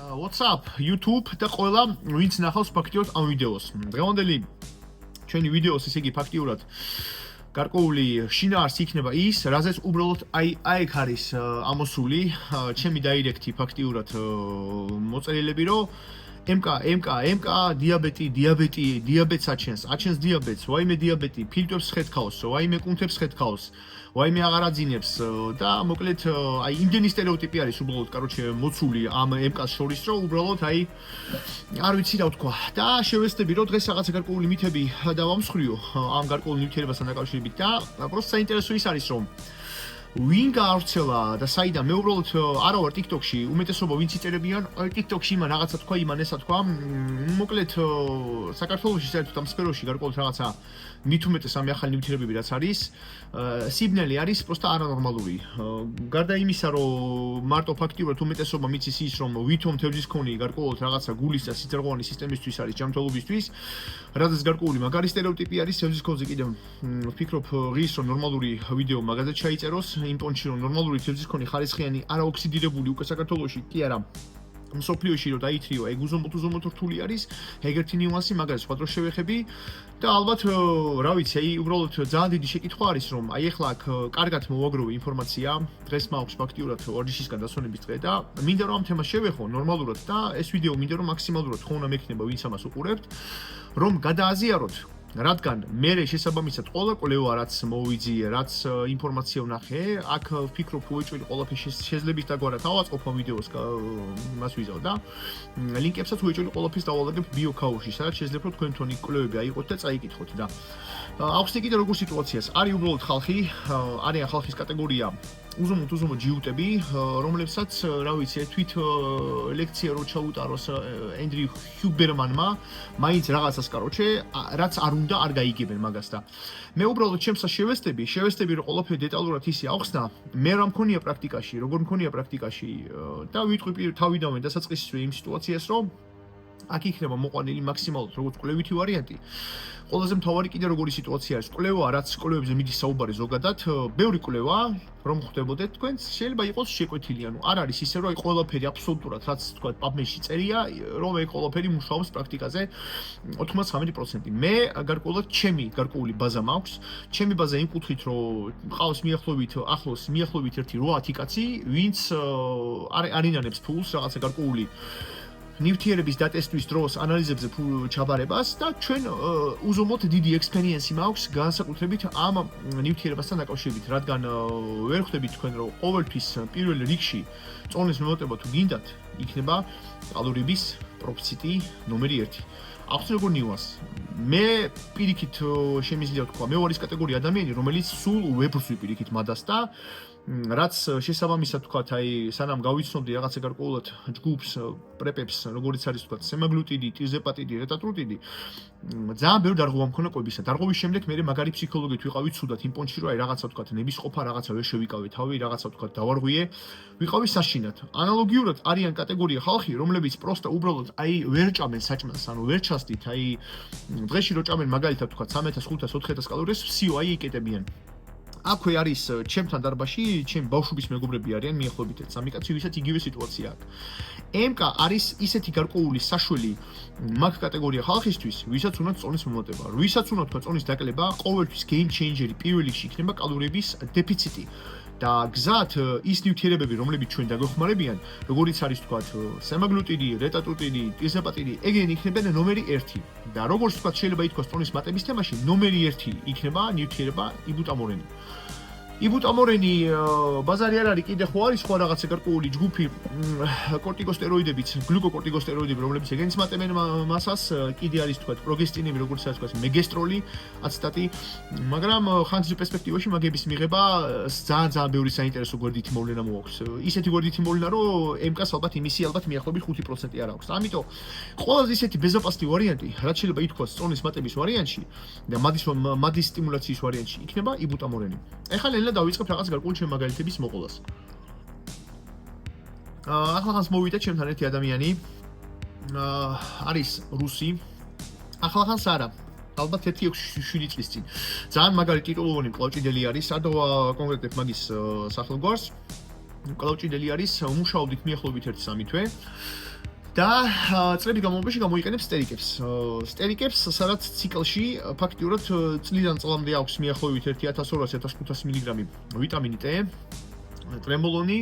What's up YouTube და ყველა ვინც ნახავს ფაქტიურად ამ ვიდეოს. დღევანდელი ჩვენი ვიდეოს ისე იგი ფაქტიურად გარკვეული შინაარსი იქნება ის, რაზეც უბრალოდ აქ არის ამოსული ჩემი დაირექტი ფაქტიურად მოწერილები, რომ MK, დიაბეტს აჩენს დიაბეტს, ვაიმე დიაბეტი, ფილტვებს ხეთქავს, ვაიმე კუნთებს ხეთქავს, ვაიმე აღარ აძინებს და მოკლედ აი იმდენი სტერეოტიპი არის უბრალოდ მოცული ამ MK-ს შორის, რომ უბრალოდ არ ვიცი რა ვთქვა. და შევეცდები რომ დღეს რაღაცა გარკვეული მითები დავამსხვრიო ამ გარკვეულ ნივთიერებასთან დაკავშირებით და პროსტ საინტერესო ის არის რომ ვინ გაავრცელა და საიდან მე უბრალოდ არა ვარ TikTok-ში, უმეტესობა ვინც იწერებიან TikTok-ში იმან რაღაცა თქვა, იმან ესა თქვა. მოკლედ საქართველოში საერთოდ ამ სფეროში გარკვეულად რაღაცა მით უმეტეს ამ ახალი ნივთიერებები რაც არის, სიბნელი არის პროსტა არანორმალური. გარდა იმისა, რომ მარტო ფაქტიურად უმეტესობა მიცის ის, რომ ვითომ თევზისქონი გარკვეულად რაღაცა გულის და სიწრღვანი სისტემისთვის არის ჯანმრთელობისთვის, რადგან გარკვეული მაგარი სტერეოტიპი არის თევზისქონზე კიდევ ვფიქრობ ღირს რომ ნორმალური ვიდეო მაგაზე ჩაიწეროს. იმ პონჩი რომ ნორმალური თევზისქონი ხარისხიანი არაოქსიდირებული უკვე საქართველოში კი არა მსოფლიოში რომ დაითრიო ეგ უზომოდ რთული არის ეგერთი ნიუანსი მაგას სხვა დროს შევეხები და ალბათ რა ვიცი აი უბრალოდ ძალიან დიდი შეკითხვა არის რომ აი ახლა აქ კარგად მოვაგროვე ინფორმაცია დღეს მაქვს ფაქტიურად ორჯიშისგან დასვენების დღე და მინდა რომ ამ თემას შევეხო ნორმალურად და ეს ვიდეო მინდა რომ მაქსიმალურად ხონა მექნება ვინც ამას უყურებთ რომ გადააზიაროთ რადგან მე შესაბამისად ყველა კვლევა რაც მოვიძიე, რაც ინფორმაცია ვნახე, აქ ვფიქრობ უეჭველი ყველაფერი შეძლებით დაგვარად ავაწყობ ამ ვიდეოს მას ვიზავ და ლინკებსაც უეჭველი ყველაფერს დავალაგებ ბიოქაურში, სადაც შეძლებთ რომ თქვენ თვითონ კვლევები აიღოთ და წაიკითხოთ და ახსნე კიდე როგორ სიტუაციას არის უბრალოდ ხალხი, არიან ხალხის კატეგორია უზომოდ ჯიუტები, რომლებსაც რა ვიცი, თვით ლექცია რო ჩაუტაროს ენდრი ჰიუბერმანმა, მაინც რაღაცას კაროჩე, რაც არ უნდა არ გაიგებენ მაგას და მე უბრალოდ ჩემსა შევეცდები რომ ყველაფერი დეტალურად ისე ავხსნა, მე რა მქონია პრაქტიკაში, როგორ მქონია პრაქტიკაში და ვიტყვი თავიდანვე დასაწყისისვე იმ სიტუაციას, რომ აქ იქნება მოყვანილი მაქსიმალურად როგორც კვლევითი ვარიანტი. ყველაზე მთავარი კიდე როგორი სიტუაცია არის კვლევა, რაც კვლევებზე მიდის საუბარი ზოგადად, ბევრი კვლევა რომ ხვდებოდეთ თქვენ შეიძლება იყოს შეკვეთილი, ანუ არ არის ისე რომ აი ყველაფერი აბსოლუტურად რაც თქვა PubMed-ში წერია, რომ ეგ ყველაფერი მუშაობს პრაქტიკაზე 99%. მე გარკვეულად ჩემი გარკვეული ბაზა მაქვს, ჩემი ბაზა იმ კუთხით რომ მყავს ახლოს მიახლოებით 1-8 კაცი, ვინც არინანებს ფულს რაღაცა გარკვეული ნივთიერების დატესტვის დროს ანალიზებზე ჩაბარებას და ჩვენ უზომოდ დიდი ექსპერიენსი მაქვს განსაკუთრებით ამ ნივთიერებასთან დაკავშირებით, რადგან ვერ ხვდებით თქვენ რომ ყოველთვის პირველ რიგში წონის მემატება თუ გინდათ, იქნება კალორიების პროფიციტი ნომერი 1. ახსნე როგორ ნიუანს. მე პირიქით შემიძლია ვთქვა, მე ვარ ის კატეგორია ადამიანი, რომელიც სულ ვებრს ვიპირიქით მადას და რაც შესაბამისად თქვათ, აი სანამ გავიცნობდი რაღაცა გარკვეულად ჯგუფს, პრეპებს, როგორიც არის თქვათ, სემაგლუტიდი, ტიზეპატიდი, რეტატრუტიდი, ძალიან ბევრი დარღვევა მქონა კვებისა. დარღვევის შემდეგ მე მაგარი ფსიქოლოგიით ვიყავი ცუდად იმ პონჩში, რომ აი რაღაცა თქვათ, ნებისყოფა რაღაცა ვერ შევიკავე თავი, რაღაცა თქვათ, დავარღვიე, ვიყავი საშინად. ანალოგიურად არიან კატეგორია ხალხი, რომლებიც პროსტა უბრალოდ აი ვერ ჭამენ საჭმელს, ანუ ვერ ჩასდით, აი დღეში რო ჭამენ მაგალითად თქვათ 300, 500, 400 კალორიას, всё, აი იკეტებიან. აქვე არის ჩემთან დარბაში, ჩემ ბავშვობის მეგობრები არიან მიახლოებით 3 კაცი, ვისაც იგივე სიტუაცია აქვს. MK არის ისეთი გარკვეული საშველი მაგ კატეგორია ხალხისთვის, ვისაც უნდა წონის მომატება, ვისაც უნდა თქვა წონის დაკლება, ყოველთვის game changer-ი პირველ რიგში იქნება კალორიების დეფიციტი. და გზად ის ნივთიერებები, რომლებიც ჩვენ დაგვეხმარებიან, როგორიც არის თქვათ, სემაგლუტიდი, რეტატრუტიდი, ტიზეპატიდი, ეგენი იქნებიან ნომერი 1. და როგორც თქვათ, შეიძლება ითქვას წონის მატების თემაში, ნომერი 1 იქნება ნივთიერება იბუტამორენი. იბუტამორენი ბაზარი არ არის, კიდე ხო არის სხვა რაღაცა გარკვეული ჯგუფი კორტიკოსტეროიდებიც, გლუკოკორტიკოსტეროიდები, რომლებიც ეგენიც მატებენ მასას, კიდე არის თქვათ, პროგესტინები, როგორც არის თქვათ, მეგესტროლი, აცეტატი, მაგრამ ხანგრძლივ პერსპექტივაში მაგების მიღება ძალიან ბევრი საინტერესო გვერდითი მოვლენა მოაქვს. ისეთი გვერდითი მოვლენა, რომ MK-ს ალბათ იმისი მიახლოებით 5% არ აქვს. ამიტომ ყველაზე ისეთი ბეზოპასტი ვარიანტი, რაც შეიძლება ითქვას წონის მატების ვარიანტში და მადის სტიმულაციის ვარიანტში იქნება იბუტამორენი. ეხლა დავიწყებ რაღაც გარკვეული ჩემ მაგალითების მოყოლას. ახლახანს მოვიდა ჩემთან ერთი ადამიანი, არის რუსი. ახლახანს არა, ალბათ 1-7 წლის წინ. ძალიან მაგარი ტიტულოვანი მკლავჭიდელი არის, არ დავაკონკრეტებ მაგის სახელგვარს. მკლავჭიდელი არის, მუშაობდით მიახლოებით 1-3 თვე. და წლების განმავლობაში გამოიყენებს სტერიკებს, სადაც ციკლში ფაქტიურად წლიდან წლამდე აქვს მიახლოებით 1200-1500 მგ ვიტამინი D, ტრემბოლონი,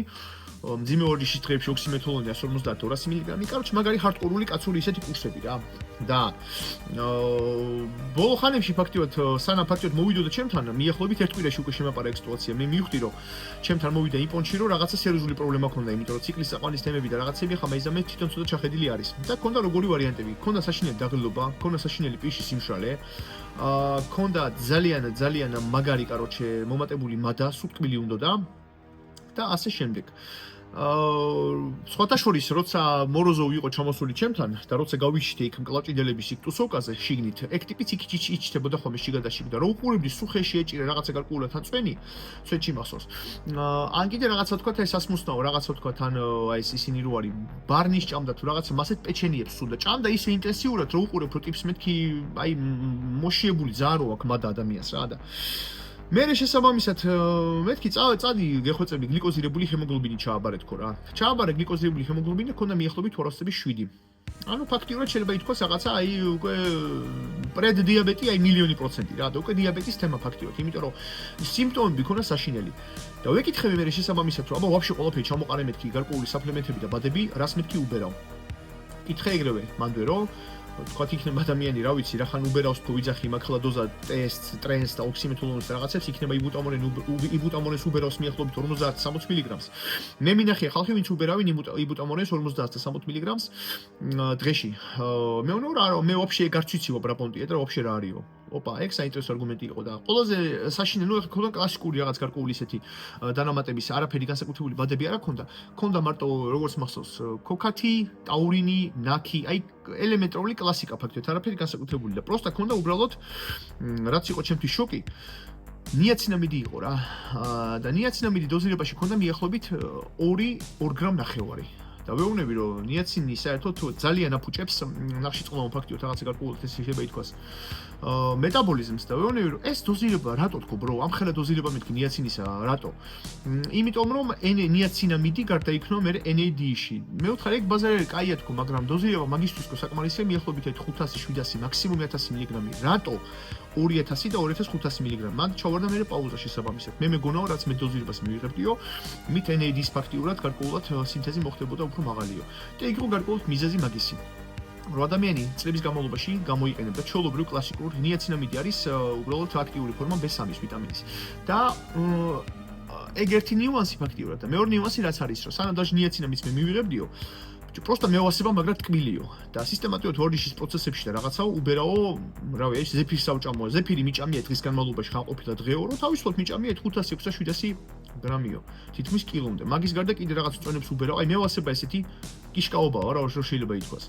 მძიმე ვარჯიშის დღეებში ოქსიმეთოლონი 150-200 მგ. Короче, მაგარი ჰარდკორული კაცური ისეთი კურსები რა. და ბოლო ხანებში ფაქტიურად სანამ ფაქტიურად მოვიდოდა ჩემთან, მიახლოებით ერთ კვირაში უკვე შემაპარა ეგ სიტუაცია. მე მივხვდი რომ ჩემთან მოვიდა იმპონში, რომ რაღაცა სერიოზული პრობლემა ქონდა, იმიტომ რომ ციკლის საყვანის თემები და რაღაცები ახლა მაიზამე თვითონ ცოტა ჩახედილი არის. და ქონდა როგორი ვარიანტები. ქონდა საშინელი დაღლილობა, ქონდა საშინელი პირში სიმშრალე. ქონდა ძალიან მაგარი, короче, მომატებული მადა, სუტკბილი უნდოდა და ასე შემდეგ. სხვათა შორის, როცა მოროზოვი იყო ჩამოსული ჩემთან და როცა გავიშიტე იქ მკლავჭიდელების იქ ტუსოვკაზე შიგნით, ეგ ტიპიც იქ იჩიჩდებოდა ხოლმე შიგადაშიგ და რო უყურებდი სუხეში ეჭირე რაღაცა გარკვეულად თან წვენი, სვეტში მახსოვს. ან კიდე რაღაცა თქვა ეს ასმუსნაო, რაღაცა თქვა თან აი ეს ისინი რო არის ბარნის ჭამდა თუ რაღაცა მასეთ პეჩენიებს სულ და ჭამდა ისე ინტენსიურად რო უყურებ რო ტიპს მეთქი აი მოშიებული ზარო აქვს მადა ადამიანს რა და მე შესაბამისად მეთქი წადი გეხვეწები გლიკოზირებული ჰემოგლობინი ჩააბარე თქო რა. ჩააბარე გლიკოზირებული ჰემოგლობინი ქონდა მიახლოებით 207. ანუ ფაქტიურად შეიძლება ითქვას რაღაცა აი უკვე პრედდიაბეტი აი 1,000,000% რა და უკვე დიაბეტის თემა ფაქტიურად, იმიტომ რომ სიმპტომები ქონდა საშინელი. და ვეკითხები მე შესაბამისად რომ აბა ვაფშე ყველაფერი ჩამოყარე მეთქი გარკვეული საფლემენტები და ბადები, რას მეთქი უბერავ. კითხე ეგრევე მანდ ვერო თქვათ იქნება ადამიანი, რა ვიცი, რახან უბერავს თუ ვიძახი მაქლა დოზა ტესტს, ტრენს და ოქსიმეთოლონის რაღაცებს, იქნება იბუტამონეს უბერავს მიახლოებით 50-60 მგ. მე მინახია ხალხი, ვინც უბერავინ იბუტამონეს 50-60 მგ დღეში. მე ვნა რა, მე ვაფშე ეგ არც ვიცი ბრაპონტია და ვაფშე რა არისო. ოპა, ეგ საინტერესო არგუმენტი იყო და ყველაზე საშინელი, ნუ ხოდა კლასიკური რაღაც გარკვეული ისეთი დანამატების არაფერი განსაკუთრებული ბადები არ ქონდა. ქონდა მარტო როგორც მახსოვს, ქოქათი, ტაურინი, ნაქი, აი ელემენტარული კლასიკა ფაქტობრივად არაფერი განსაკუთრებული და პროსტა ქონდა უბრალოდ რაც იყო ჩემთვის შოკი. ნიაცინამიდი იყო რა. და ნიაცინამიდი დოზირებაში ქონდა მიახლოებით 2 გრამ ნახევარი. და ვეუბნები რომ ნიაცინის საერთოდ ძალიან აფუჭებს ნახშირწყლოვან ფაქტიოთ რაღაცა გარკვეულად ეს შეიძლება ითქვას მეტაბოლიზმს და ვეუბნები რომ ეს დოზირება რატო თქო ბრო ამ ხელა დოზირება მეთქი ნიაცინისა რატო იმიტომ რომ ნიაცინამიდი გარდაიქმნა მე NAD-ში მე ვთხარ ეგ ბაზარი კაია თქო მაგრამ დოზირება მაგისთვის თქო საკმარისია მიახლოებით 500-700 მაქსიმუმ 1000 მგ რატო 2000 და 2500 მგ მან ჩავარდა მე პაუზა შესაბამისად მე მეგონაო რაც მე დოზირებას მივიღებდიო მით NAD-ს ფაქტიურად გარკვეულად სინთეზი მოხდებოდა უფრო მაღალიო და იქ რო გარკვეულად მიზეზი მაგისი რომ ადამიანი წლების განმავლობაში გამოიყენებდა ჩვეულებრივ კლასიკურ ნიაცინამიდი არის უბრალოდ აქტიური ფორმა B3-ის ვიტამინის და ეგ ერთი ნიუანსი ფაქტიურად და მეორე ნიუანსი რაც არის რომ სანამ даже ნიაცინამიდს მე მივიღებდიო просто მეواسება მაგრამ ტკბილიო და სისტემატურად ვარჯიშის პროცესებში და რაღაცაო უბერაო რავი ეს ზეფირის საუჭამოა ზეფირი მიჭამია დღის განმავლობაში ხან ყოფილა დღეო რომ თავისუფლად მიჭამია 500-600-700 გრამიო თითქმის კილომდე მაგის გარდა კიდე რაღაც წონებს უბერაო აი მეواسება ესეთი კიშკაობაა რა შეიძლება ითქვას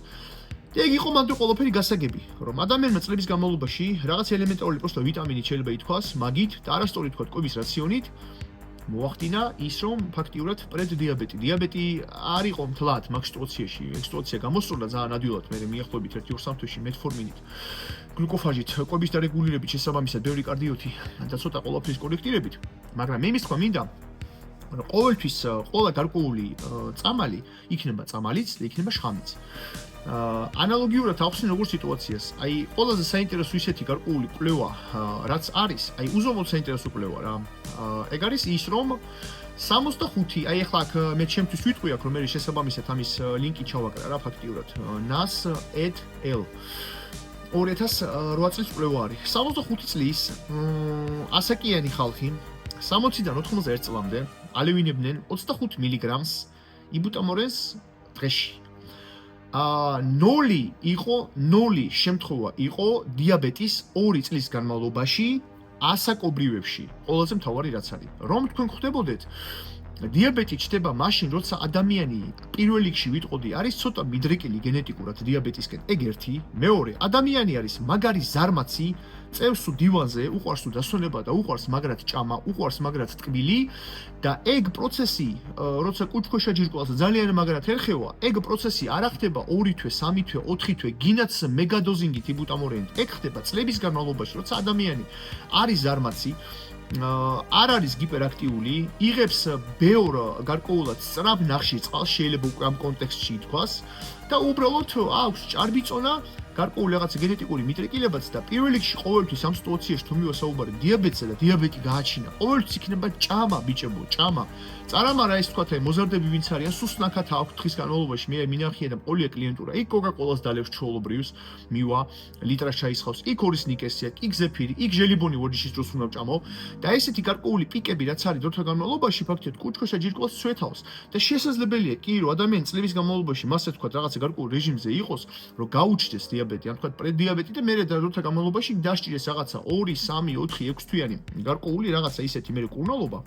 და ეგ იყო მანდ ყველაფერი გასაგები რომ ადამიანმა წლების განმავლობაში რაღაც ელემენტარული просто ვიტამინი შეიძლება ითქვას მაგით და არასწორი თქვა კვების რაციონით მოახდინა ის რომ ფაქტიურად პრედდიაბეტი დიაბეტი არ იყო მთლად მაგ სიტუაციაში ეგ სიტუაცია გამოსწორდა ძალიან ადვილად მე მიახლოებით 1-2 თვეში მეტფორმინით გლუკოფაჟით კვების დარეგულირებით შესაბამისად ბევრი კარდიოთი და ცოტა ყველაფრის კორექტირებით მაგრამ მე მის თქვა მინდა რომ ყოველთვის ყველა გარკვეული წამალი იქნება წამალიც და იქნება შხამიც ანალოგიურად ახსენ როგორ სიტუაციას აი ყველაზე საინტერესო ისეთი გარკვეული კვლევა რაც არის აი უზომოდ საინტერესო კვლევა რა ეგ არის ის რომ 65 აი ახლა მე ჩემთვის ვიტყვი აქ რომ მე შესაბამისად ამის ლინკი ჩავაკრა რა ფაქტიურად NAS et al 2008 წლის კვლევა არის 65 წლის ასაკიანი ხალხი 60-დან 91 წლამდე ალევინებდნენ 25 მგ-ს იბუტამორენს დღეში 0 იყო 0 შემთხვევა იყო დიაბეტის 2 წლის განმავლობაში ასაკობრივებში ყველაზე მთავარი რაც არის რომ თქვენ ხვდებოდეთ დიაბეტი ჩდება მაშინ როცა ადამიანი პირველ რიგში ვიტყოდი არის ცოტა მიდრეკილი გენეტიკურად დიაბეტისკენ ეგ ერთი მეორე ადამიანი არის მაგარი ზარმაცი წევს თუ დივანზე უყვარს თუ დასვენება და უყვარს მაგრად ჭამა უყვარს მაგრად ტკბილი და ეგ პროცესი როცა კუჭქვეშა ჯირკვალს ძალიან მაგრად ერხევა ეგ პროცესი არ ხდება 2 თვე 3 თვე 4 თვე გინაც მეგადოზინგით იბუტამორენით ეგ ხდება წლების განმავლობაში როცა ადამიანი არის ზარმაცი არ არის გიპერაქტიული, იღებს ბევრ გარკვეულად სწრაფ ნახშირ წყალს, შეიძლება უკვე ამ კონტექსტში ითქვას და უბრალოდ აქვს ჭარბიწონა, გარკვეული რაღაც გენეტიკური მიტრიკილებაც და პირველ რიგში ყოველთვის ამ სიტუაციაში თუ მივასაუბარი დიაბეტზე და დიაბეტი გააჩინა, ყოველთვის იქნება ჭამა ბიჭებო, ჭამა. წარამარა ეს თქვათ აი მოზარდები ვინც არიან, სუსნაკად აქვს თხის განმავლობაში მე მინახია და მყოლია კლიენტურა. იქ კოკაკოლას დალევს ჩვეულებრივს, მივა, ლიტრას ჩაის ხავს, იქ ორის ნიკესია, იქ ზეფირი, იქ ჟელიბონი ვორჯიშის დროს უნდა ვჭამო და ესეთი გარკვეული პიკები რაც არის დროთა განმავლობაში ფაქტიურად კუჭქოსა ჯირკვალს ცვეთავს და შესაძლებელია კი რომ ადამიანი წლების განმავლობაში მასე თქვათ რაღაცა გარკვეულ რეჟიმზე იყოს, რომ გაუჩნდეს დიაბეტი, ან თქვათ პრედიაბეტი და მერე დროთა განმავლობაში დასჭირდეს რაღაცა 2, 3, 4, 6 თვიანი გარკვეული რაღაცა ისეთი მერე კურნალობა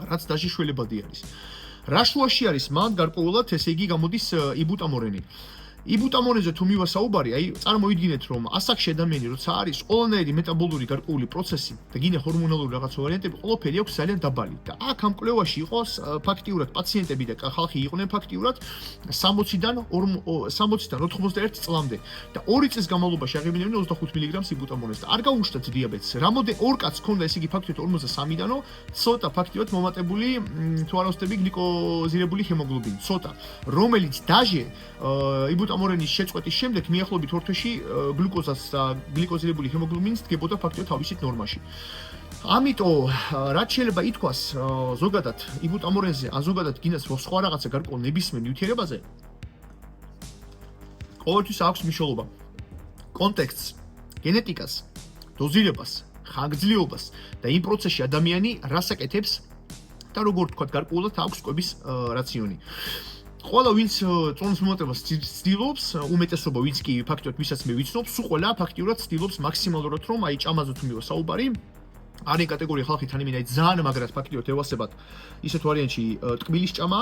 რაც დაშიშველებადი არის. რა შუაში არის მან გარკვეულად ესე იგი გამოდის იბუტამორენი. იბუტამორენზე თუ მივასაუბარი, აი წარმოვიდგინეთ რომ ასაკში ადამიანი როცა არის ყველანაირი მეტაბოლური გარკვეული პროცესი და გინე ჰორმონალური რაღაც ვარიანტები ყველაფერი აქვს ძალიან დაბალი და აქ ამ კვლევაში იყოს ფაქტიურად პაციენტები და ხალხი იყვნენ ფაქტიურად 60-დან 91 წლამდე და 2 წლის განმავლობაში აღებინებდნენ 25 მგ-ს იბუტამორენს და არ გაუჩნდათ დიაბეტს. რამოდენ ორ კაცს ქონდა ესე იგი ფაქტიურად 53-დანო ცოტა ფაქტიურად მომატებული თუ არ ვსწრები გლიკოზირებული ჰემოგლობინი, ცოტა, რომელიც დაჟე იბუტამორენის შეწყვეტის შემდეგ მიახლოებით ორ თვეში გლუკოზას და გლიკოზირებული ჰემოგლობინის დგებოდა ფაქტიურად თავისით ნორმაში. ამიტომ რაც შეიძლება ითქვას ზოგადად იბუტამორენზე ან ზოგადად გინას სხვა რაღაცა გარკვეულ ნებისმიერ ნივთიერებაზე ყოველთვის აქვს მნიშვნელობა კონტექსტს, გენეტიკას, დოზირებას, ხანგრძლივობას და იმ პროცესში ადამიანი რას აკეთებს და როგორ თქვათ გარკვეულად აქვს კვების რაციონი. ყველა ვინც წონის მომატებას ცდილობს, უმეტესობა ვინც კი ფაქტიურად ვისაც მე ვიცნობ, სულ ყველა ფაქტიურად ცდილობს მაქსიმალურად რომ აი ჭამაზე თუ მივასაუბარი, არის კატეგორია ხალხი თანმიმდევრ ძალიან მაგრად ფაქტიურად ევასებათ ისეთ ვარიანტში ტკბილის ჭამა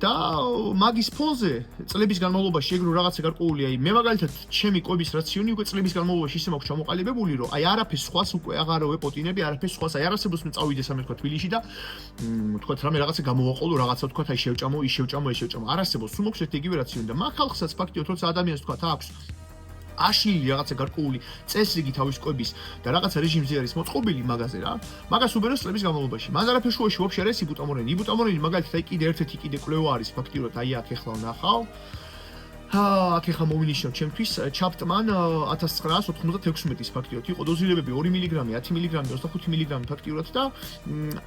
და მაგის ფონზე წლების განმავლობაში ეგრო რაღაცა გარკვეული აი მე მაგალითად ჩემი კვების რაციონი უკვე წლების განმავლობაში ისე მაქვს ჩამოყალიბებული რომ აი არაფერს სხვას უკვე აღარ ვეპოტინები, არაფერს სხვას აი არასდროს მე წავიდეს ამე თქვა თბილისში და თქვა რამე რაღაცა გამოვაყოლო, რაღაცა თქვა აი შევჭამო, ის შევჭამო, ეს შევჭამო. არასდროს სულ მოხდეს იგივე რაციონი და მაგ ხალხსაც ფაქტიურად როცა ადამიანს თქვა აქვს აშლილი რაღაცა გარკვეული წესრიგი თავის კვების და რაღაცა რეჟიმზე არის მოწყობილი მაგაზე რა. მაგას უბეროს წლების განმავლობაში. მან არაფერს შუაში ვაფშე არ არის იბუტამორენი. იბუტამორენი მაგალითად აი კიდე ერთ-ერთი კიდე კვლევა არის ფაქტიურად აი აქ ეხლა ვნახავ. აქ ეხლა მოვინიშნავ ჩემთვის ჩაპტმან 1996-ის ფაქტიურად იყო დოზირებები 2 მგ, 10 მგ, 25 მგ ფაქტიურად და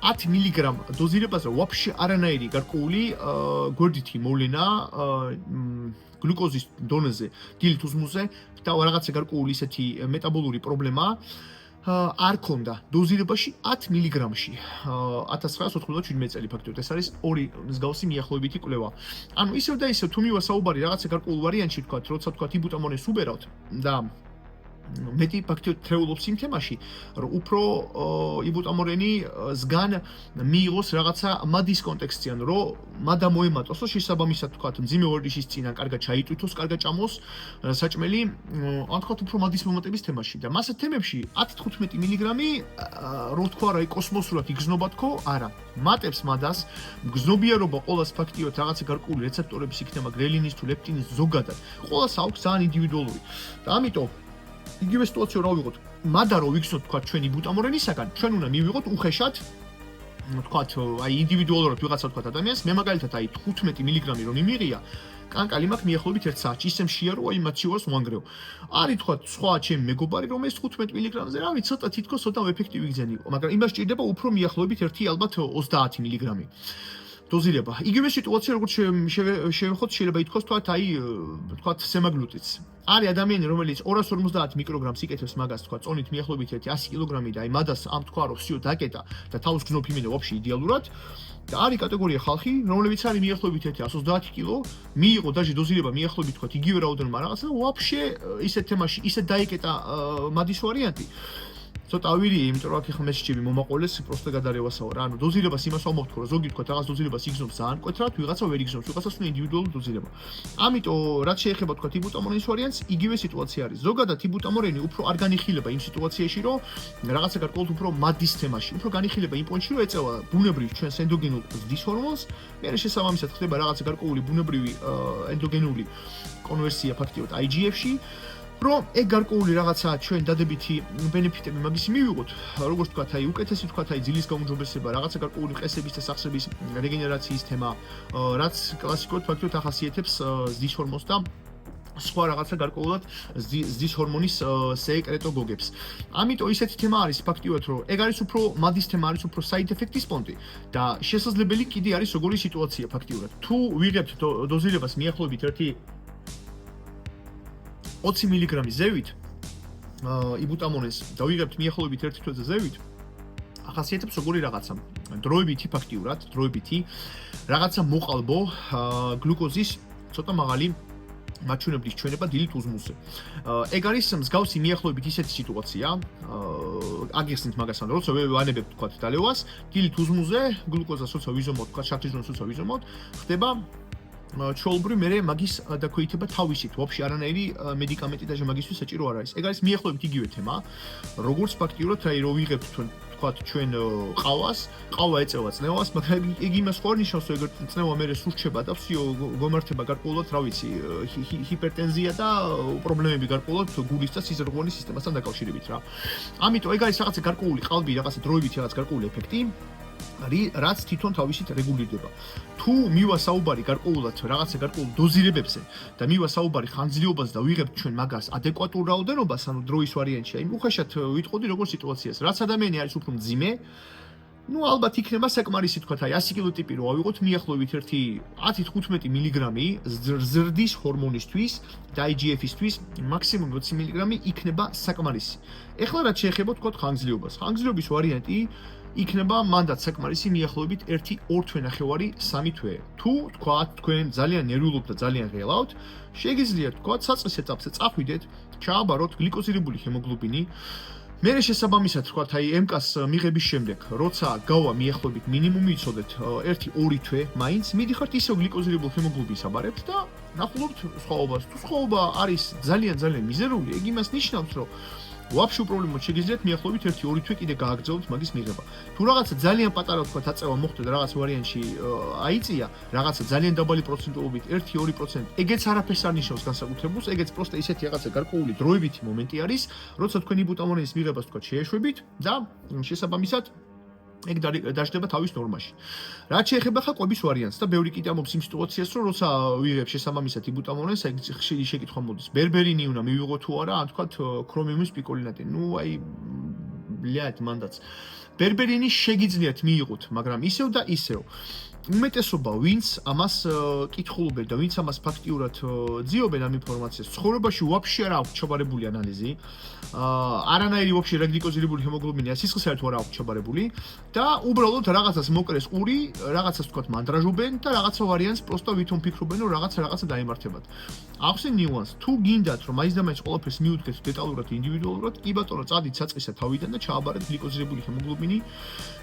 10 მგ დოზირებაზე ვაფშე არანაირი გარკვეული გვერდითი მოვლენა გლუკოზის დონეზე, დილით უსმუზე და რაღაცა გარკვეული ისეთი მეტაბოლური პრობლემა არ ქონდა დოზირებაში 10 მგ-ში 1997 წელი ფაქტობრივად ეს არის ორი მსგავსი მიახლოებითი კვლევა. ანუ ისევ და ისევ თუ მივასაუბარი რაღაცა გარკვეულ ვარიანტში თქვა, როცა თქვა იბუტამორენს უბერავთ და მეტი ფაქტობრივად თრეულობს იმ თემაში, რომ უფრო იბუტამორენი ზგან მიიღოს რაღაცა მადის კონტექსტიან, რომ მადა მოემატოს, რომ შესაბამისად თქვა მძიმე ვორჯიშის წინა კარგად ჩაიტვირთოს, კარგად ჭამოს საჭმელი, ან თქვა უფრო მადის მომატების თემაში და მასა თემებში 10-15 მგ რო თქვა რა კოსმოსურად იგზნობა თქო, არა. მატებს მადას, გზნობიარობა ყოველას ფაქტიურად რაღაცა გარკვეული რეცეპტორების იქნება გრელინის თუ ლეპტინის ზოგადად. ყოველას აქვს ძალიან ინდივიდუალური. და ამიტომ იგივე სიტუაცია რა ვიღოთ. მადა რო ვიქცნოთ თქვა ჩვენი იბუტამორენისაგან, ჩვენ უნდა მივიღოთ უხეშად თქვა აი ინდივიდუალურად ვიღაცა თქვა ადამიანს, მე მაგალითად აი 15 მგ რომ იმიღია, კანკალი მაქვს მიახლოებით 1 საათში, ისე მშია რომ აი მათ შევას ვანგრევ. არის თქვა სხვა ჩემი მეგობარი რომ ეს 15 მგ-ზე რავი ცოტა თითქოს ცოტა ეფექტივი გზენი იყო, მაგრამ იმას ჭირდება უფრო მიახლოებით 1 ალბათ 30 მგ. დოზირება. იგივე სიტუაცია როგორც შევეხოთ შეიძლება ითქვას თქვა აი თქვა სემაგლუტიც. არის ადამიანი რომელიც 250 მიკროგრამს იკეთებს მაგას თქვა წონით მიახლოებით 100 კილოგრამი და აი მადას ამ თქვა რომ სიო დაკეტა და თავს გზნობ იმენა ვაფშე იდეალურად და არის კატეგორია ხალხი რომლებიც არის მიახლოებით 130 კილო მიიღო დაჟე დოზირება მიახლოებით თქვა იგივე რაოდენობა რაღაცა და ვაფშე ისეთ თემაში ისე დაიკეტა მადის ვარიანტი ცოტა ავირია, იმიტომ რომ აქ ახლა მესიჯები მომაყოლეს, პროსტა გადარევასაო რა. ანუ დოზირებას იმას ვამბობთ, რომ ზოგი თქვა რაღაც დოზირებას იგზნობს ძალიან მკვეთრად, ვიღაცა ვერ იგზნობს, ვიღაცას უნდა ინდივიდუალური დოზირება. ამიტომ რაც შეეხება თქვა იბუტამორენის ვარიანტს, იგივე სიტუაცია არის. ზოგადად იბუტამორენი უფრო არ განიხილება იმ სიტუაციაში, რომ რაღაცა გარკვეულად უფრო მადის თემაში, უფრო განიხილება იმ პონჩში, რომ ეწევა ბუნებრივ ჩვენს ენდოგენურ ზრდის ჰორმონს, მერე შესაბამისად ხდება რაღაცა გარკვეული ბუნებრივი ენდოგენური კონვერსია ფაქტიურად IGF-ში. რომ ეგ გარკვეული რაღაცა ჩვენ დადებითი ბენეფიტები მაგისი მივიღოთ, როგორც თქვათ, აი უკეთესი თქვათ, აი ძილის გაუმჯობესება, რაღაცა გარკვეული ყესების და სახსრების რეგენერაციის თემა, რაც კლასიკურად ფაქტობრივად ახასიათებს ზრდის ჰორმონს და სხვა რაღაცა გარკვეულად ზრდის ჰორმონის სეკრეტოგოგებს. ამიტომ ისეთი თემა არის ფაქტიურად, რომ ეგ არის უფრო მადის თემა, არის უფრო side effect-ის პონტი და შესაძლებელი კიდე არის როგორი სიტუაცია ფაქტიურად. თუ ვიღებთ დოზირებას მიახლოებით 20 მილიგრამის ზევით იბუტამონეს და ვიღებთ მიახლოებით 1 თვეზე ზევით, ახასიათებს როგორი რაღაცა. დროებითი ფაქტიურად, დროებითი რაღაცა მოყალბო გლუკოზის ცოტა მაღალი მაჩვენებლის ჩვენება დილით უზმულზე. ეგ არის მსგავსი მიახლოებით ისეთი სიტუაცია, აგიხსნით მაგას, ანუ როცა ვანებებთ თქვათ დალევას, დილით უზმულზე გლუკოზას როცა ვიზომოთ, თქვათ შაქრიჟონს როცა ვიზომოთ, ხდება ჩვეულებრივ მე მაგის დაქვეითება თავისით, ვაფშე არანაირი მედიკამენტი და მაგისთვის საჭირო არ არის. ეგ არის მიახლოებით იგივე თემა, როგორც ფაქტიურად, აი რო ვიღებთ თქვათ ჩვენ ყავას, ყავა ეწევა წნევას, მაგრამ ეგ იმას ხო ნიშნავს, რომ ეგ წნევა მე სურჩება და всё გომართება გარკვეულად, რა ვიცი, ჰიპერტენზია და პრობლემები გარკვეულად გულის და სიზრღვონის სისტემასთან დაკავშირებით რა. ამიტომ ეგ არის რაღაცა გარკვეული ყალბი, რაღაცა დროებითი რაღაც გარკვეული ეფექტი, რაც თვითონ თავისით რეგულირდება. თუ მივა საუბარი გარკვეულად რაღაცა გარკვეულ დოზირებებზე და მივა საუბარი ხანგრძლივობაზე და ვიღებთ ჩვენ მაგას ადეკვატურ რაოდენობას, ანუ დროის ვარიანტში, აი უხეშად ვიტყოდი როგორ სიტუაციას. რაც ადამიანი არის უფრო მძიმე, ну ალბათ იქნება საკმარისი თქვათ, აი 100 კილო ტიპი რო ავიღოთ მიახლოებით 10-15 მილიგრამი ზრდის ჰორმონისთვის და IGF-ისთვის მაქსიმუმ 20 მილიგრამი იქნება საკმარისი. ეხლა რაც შეეხება თქვათ ხანგრძლივობას. ხანგრძლივობის ვარიანტი იქნება მანდაც საკმარისი მიახლოებით 1-2 თვე ნახევარი 3 თვე. თუ თქვათ თქვენ ძალიან ნერვიულობთ და ძალიან ღელავთ, შეგიძლიათ თქვათ საწყის ეტაპზე წახვიდეთ, ჩააბაროთ გლიკოზირებული ჰემოგლობინი. მერე შესაბამისად თქვათ, აი MK-ს მიღების შემდეგ, როცა გავა მიახლოებით მინიმუმი იცოდეთ 1-2 თვე, მაინც მიდიხართ ისევ გლიკოზირებულ ჰემოგლობინს აბარებთ და ნახულობთ სხვაობას. თუ სხვაობა არის ძალიან მიზერული, ეგ იმას ნიშნავს, რომ ვაფშე პრობლემად შეგიძლიათ მიახლოებით 1-2 თვე კიდე გააგრძელოთ მაგის მიღება. თუ რაღაცა ძალიან პატარა თქვა აწევა მოხდა და რაღაც ვარიანტში აიწია, რაღაცა ძალიან დაბალი პროცენტულობით 1-2%, ეგეც არაფერს არ ნიშნავს განსაკუთრებულს, ეგეც პროსტა ისეთი რაღაცა გარკვეული დროებითი მომენტი არის, როცა თქვენი ბუტამონის მიღებას თქვა შეეშვებით და შესაბამისად ეგ დაждდება თავის ნორმაში. რაც შეეხება ხა ყვების ვარიანტს და ბევრი კიდე ამობს იმ სიტუაციას, რომ როცა ვიღებ შესაბამისად იბუტამონეს, ეგ ხშირი შეკითხვა მოდის. ბერბერინი უნდა მივიღო თუ არა, ან თქვათ ქრომიუმის პიკოლინატი. ნუ აი ბლядь, მანდაც. ბერბერინი შეგიძლიათ მიიღოთ, მაგრამ ისევ და ისევ. უმეტესობა ვინც ამას კითხულობენ და ვინც ამას ფაქტიურად ძიობენ ამ ინფორმაციას, ცხოვრებაში ვაფშე არ აქვს ჩაბარებული ანალიზი. არანაირი ვაფშე გლიკოზირებული ჰემოგლობინი სისხლისაერთო არ აქვს ჩაბარებული და უბრალოდ რაღაცას მოკრეს ყური, რაღაცას თქვათ მანდრაჟობენ და რაღაცა ვარიანტს პროსტა ვითომ ფიქრობენ, რომ რაღაცა დაემართებათ. ახსენ ნიუანს, თუ გინდათ რომ მაინც და მაინც ყველაფერს მიუდგეთ დეტალურად, ინდივიდუალურად, კი ბატონო, წადით საწყისა თავიდან და ჩააბარეთ გლიკოზირებული ჰემოგლობინი.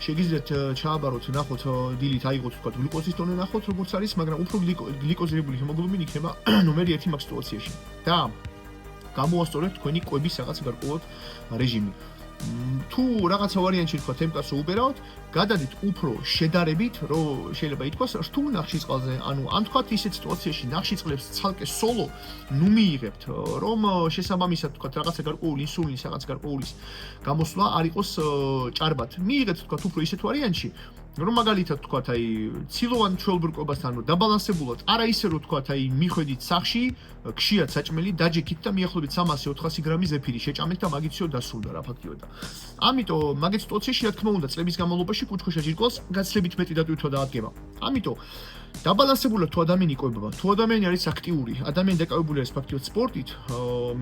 შეგიძლიათ ჩააბაროთ, ნახოთ დილით აიღოთ თქვათ გლუკოზის დონე ნახოთ როგორც არის, მაგრამ უფრო გლიკოზირებული ჰემოგლობინი იქნება ნომერი 1 მაგ სიტუაციაში. და გამოასწორეთ თქვენი ყვების რაღაც გარკვეულად რეჟიმი. თუ რაღაცა ვარიანტში თქვათ MK-ს უბერავთ, გადადით უფრო შედარებით, რომ შეიძლება ითქვას რთულ ნახშირწყალზე, ანუ ან თქვათ ისეთ სიტუაციაში ნახშირწყლებს ცალკე სოლო ნუ მიიღებთ, რომ შესაბამისად თქვათ რაღაცა გარკვეული ინსულინის რაღაც გარკვეულის გამოსვლა არ იყოს ჭარბად. მიიღეთ თქვათ უფრო ისეთ ვარიანტში, რომ მაგალითად თქვათ აი ცილოვან ჩვეულებრივ კვებასთან დაბალანსებულად, არა ისე რომ თქვათ აი მიხვედით სახში, ქშიათ საჭმელი, დაჯექით და მიახლოებით 300-400 გრამი ზეფირი შეჭამეთ და მაგით всё დასრულდა რა ფაქტიურად. ამიტომ მაგეთ სიტუაციაში რა თქმა უნდა წლების განმავლობაში კუჩხოშა ჯირკვალს გაცლებით მეტი დატვირთვა დაადგება. ამიტომ დაბალანსებულად თუ ადამიანი იკვებება, თუ ადამიანი არის აქტიური, ადამიანი დაკავებული არის ფაქტიურად სპორტით,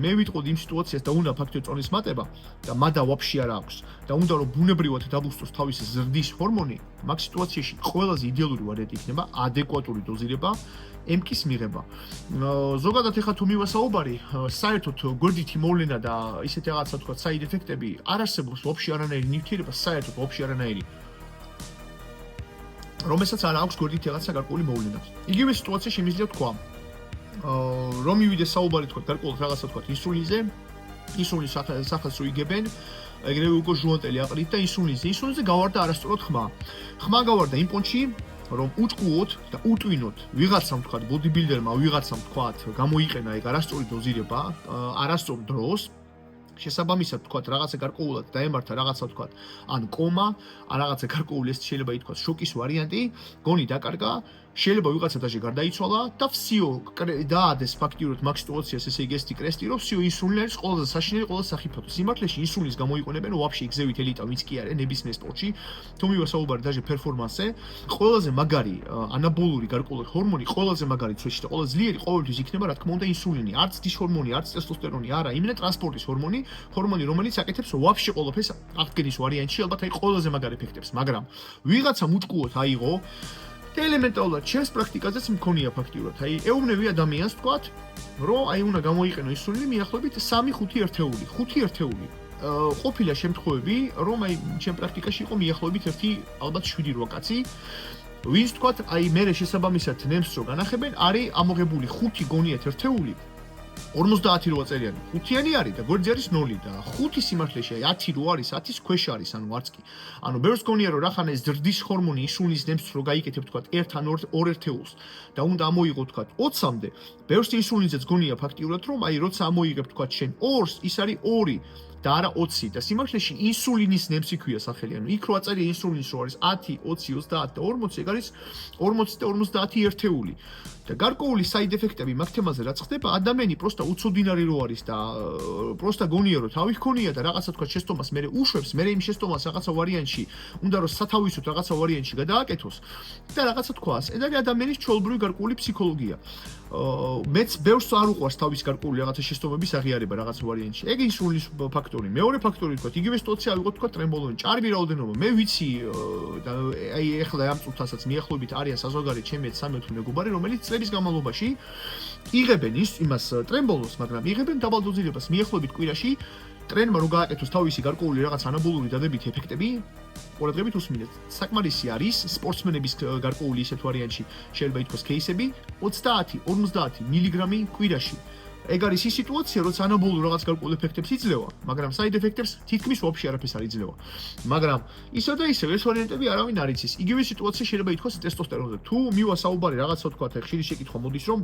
მე ვიტყოდი იმ სიტუაციას და უნდა ფაქტიურად წონის მატება და მადა ვაფშე არ აქვს და უნდა რომ ბუნებრივად დაბუსტოს თავისი ზრდის ჰორმონი, მაგ სიტუაციაში ყველაზე იდეალური ვარიანტი იქნება ადეკვატური დოზირება MK-ის მიღება. ზოგადად ეხლა თუ მივასაუბარი, საერთოდ გვერდითი მოვლენა და ისეთი რაღაცა თქვა side effect-ები არ არსებობს ვაფშე არანაირი ნივთიერება, საერთოდ ვაფშე არანაირი. რომელსაც არ აქვს გვერდით რაღაცა გარკვეული მოვლენა. იგივე სიტუაცია შემიძლია თქვა. რომ მივიდეს საუბარი თქვა გარკვეულ რაღაცა თქვა ინსულინზე, ინსულინის სახელს რო იგებენ, ეგრევე უკვე ჟუანტელი აყრით და ინსულინზე გავარდა არასწორად ხმა. ხმა გავარდა იმ პონჩი, რომ უჭკუოთ და უტვინოთ ვიღაცამ თქვა ბოდიბილდერმა, ვიღაცამ თქვა გამოიყენა ეგ არასწორი დოზირება, არასწორ დროს შესაბამისად თქვა რაღაცა გარკვეულად დაემართა რაღაცა თქვა ან კომა, ან რაღაცა გარკვეული ეს შეიძლება ითქვას შოკის ვარიანტი, გონი დაკარგა, შეიძლება ვიღაცა დაჟე გარდაიცვალა და всё დაადეს ფაქტიურად მაგ სიტუაციას ესე იგი ესეთი კრესტი რომ всё ინსულინი არის ყველაზე საშინელი, ყველაზე სახიფათო. სიმართლეში ინსულინს გამოიყენებენ ვაფშე გზევით ელიტა ვინც კი არის ნებისმიერ სპორტში, თუ მივასაუბარი დაჟე პერფორმანსზე, ყველაზე მაგარი ანაბოლური გარკვეული ჰორმონი, ყველაზე მაგარი ცეში და ყველაზე ძლიერი ყოველთვის იქნება რა თქმა უნდა ინსულინი, არც დისჰორმონი, არც ტესტოსტერონი, არა, იმენა ტრანსპორტის ჰორმონი, რომელიც აკეთებს ვაფშე ყოველფერს აღდგენის ვარიანტში, ალბათ აი ყველაზე მაგარ ეფექტებს, მაგრამ ვიღაცა მუჭკუოთ აიღო და ელემენტარულად ჩემს პრაქტიკაზეც მქონია ფაქტიურად. აი, ეუბნები ადამიანს თქვათ, რომ აი უნდა გამოიყენო ინსულინი მიახლოებით 3-5 ერთეული. 5 ერთეული. ყოფილა შემთხვევები, რომ აი ჩემ პრაქტიკაში იყო მიახლოებით 1 ალბათ 7-8 კაცი. ვინც თქვათ, აი მე შესაბამისად ნემს რო განახებენ, არის ამოღებული 5 გონიათ ერთეული. 50 რო აწერიანი. 5-იანი არის და გვერდზე არის 0 და 5 სიმართლეში აი 10 რო არის, 10-ის ქვეშ არის, ანუ არც კი. ანუ ბევრს გონია რომ რახან ეს ზრდის ჰორმონი ინსულინის ნემს რო გაიკეთებ თქვა 1 ან 2 ერთეულს და უნდა ამოიღო თქვა 20-მდე. ბევრს ინსულინზეც გონია ფაქტიურად რომ აი როცა ამოიღებ თქვა შენ 2-ს, ის არის 2 და არა 20 და სიმართლეში ინსულინის ნემსი ქვია სახელი. ანუ იქ რო აწერია ინსულინის რო არის 10, 20, 30 და 40, ეგ არის 40 და 50 ერთეული. და გარკვეული საიდ ეფექტები მაგ თემაზე რაც ხდება, ადამიანი პროსტა უცოდინარი რო არის და პროსტა გონია რომ თავი ჰქონია და რაღაცა თქვა შეცდომას მე უშვებს, მე იმ შეცდომას რაღაცა ვარიანტში უნდა რომ სათავისოდ რაღაცა ვარიანტში გადააკეთოს და რაღაცა თქواس. ეს არის ადამიანის ჩვეულებრივი გარკვეული ფსიქოლოგია. მეც ბევრს არ უყვარს თავის გარკვეული რაღაცა შეცდომების აღიარება რაღაც ვარიანტში. ეგ ინსულინის ფაქტორი. მეორე ფაქტორი თქვა, იგივე სიტუაცია ავიღოთ თქვა ტრემბოლონი. ჭარბი რაოდენობა. მე ვიცი და აი ეხლა ამ წუთასაც მიახლოებით არიან საზოგადოებრივი ჩემი 13 მეგობარი, რომელიც წლების განმავლობაში იღებენ იმას ტრემბოლოს, მაგრამ იღებენ დაბალ დოზირებას მიახლოებით კვირაში ტრენმა რო გააკეთოს თავისი გარკვეული რაღაც ანაბოლური დადებითი ეფექტები, ყურადღებით უსმინეთ. საკმარისი არის სპორტსმენების გარკვეული ისეთ ვარიანტში შეიძლება ითქვას кейსები 30-50 მილიგრამი კვირაში. ეგ არის ის სიტუაცია, როცა ანაბოლურ რაღაც გარკვეულ ეფექტებს იძლევა, მაგრამ საიდ ეფექტებს თითქმის ვაფშე არაფერს არ იძლევა. მაგრამ ისე და ისე ეს ვარიანტები არავინ არ იცის. იგივე სიტუაცია შეიძლება ითქვას ტესტოსტერონზე. თუ მივასაუბარი რაღაცა თქვა ხშირი შეკითხვა მოდის რომ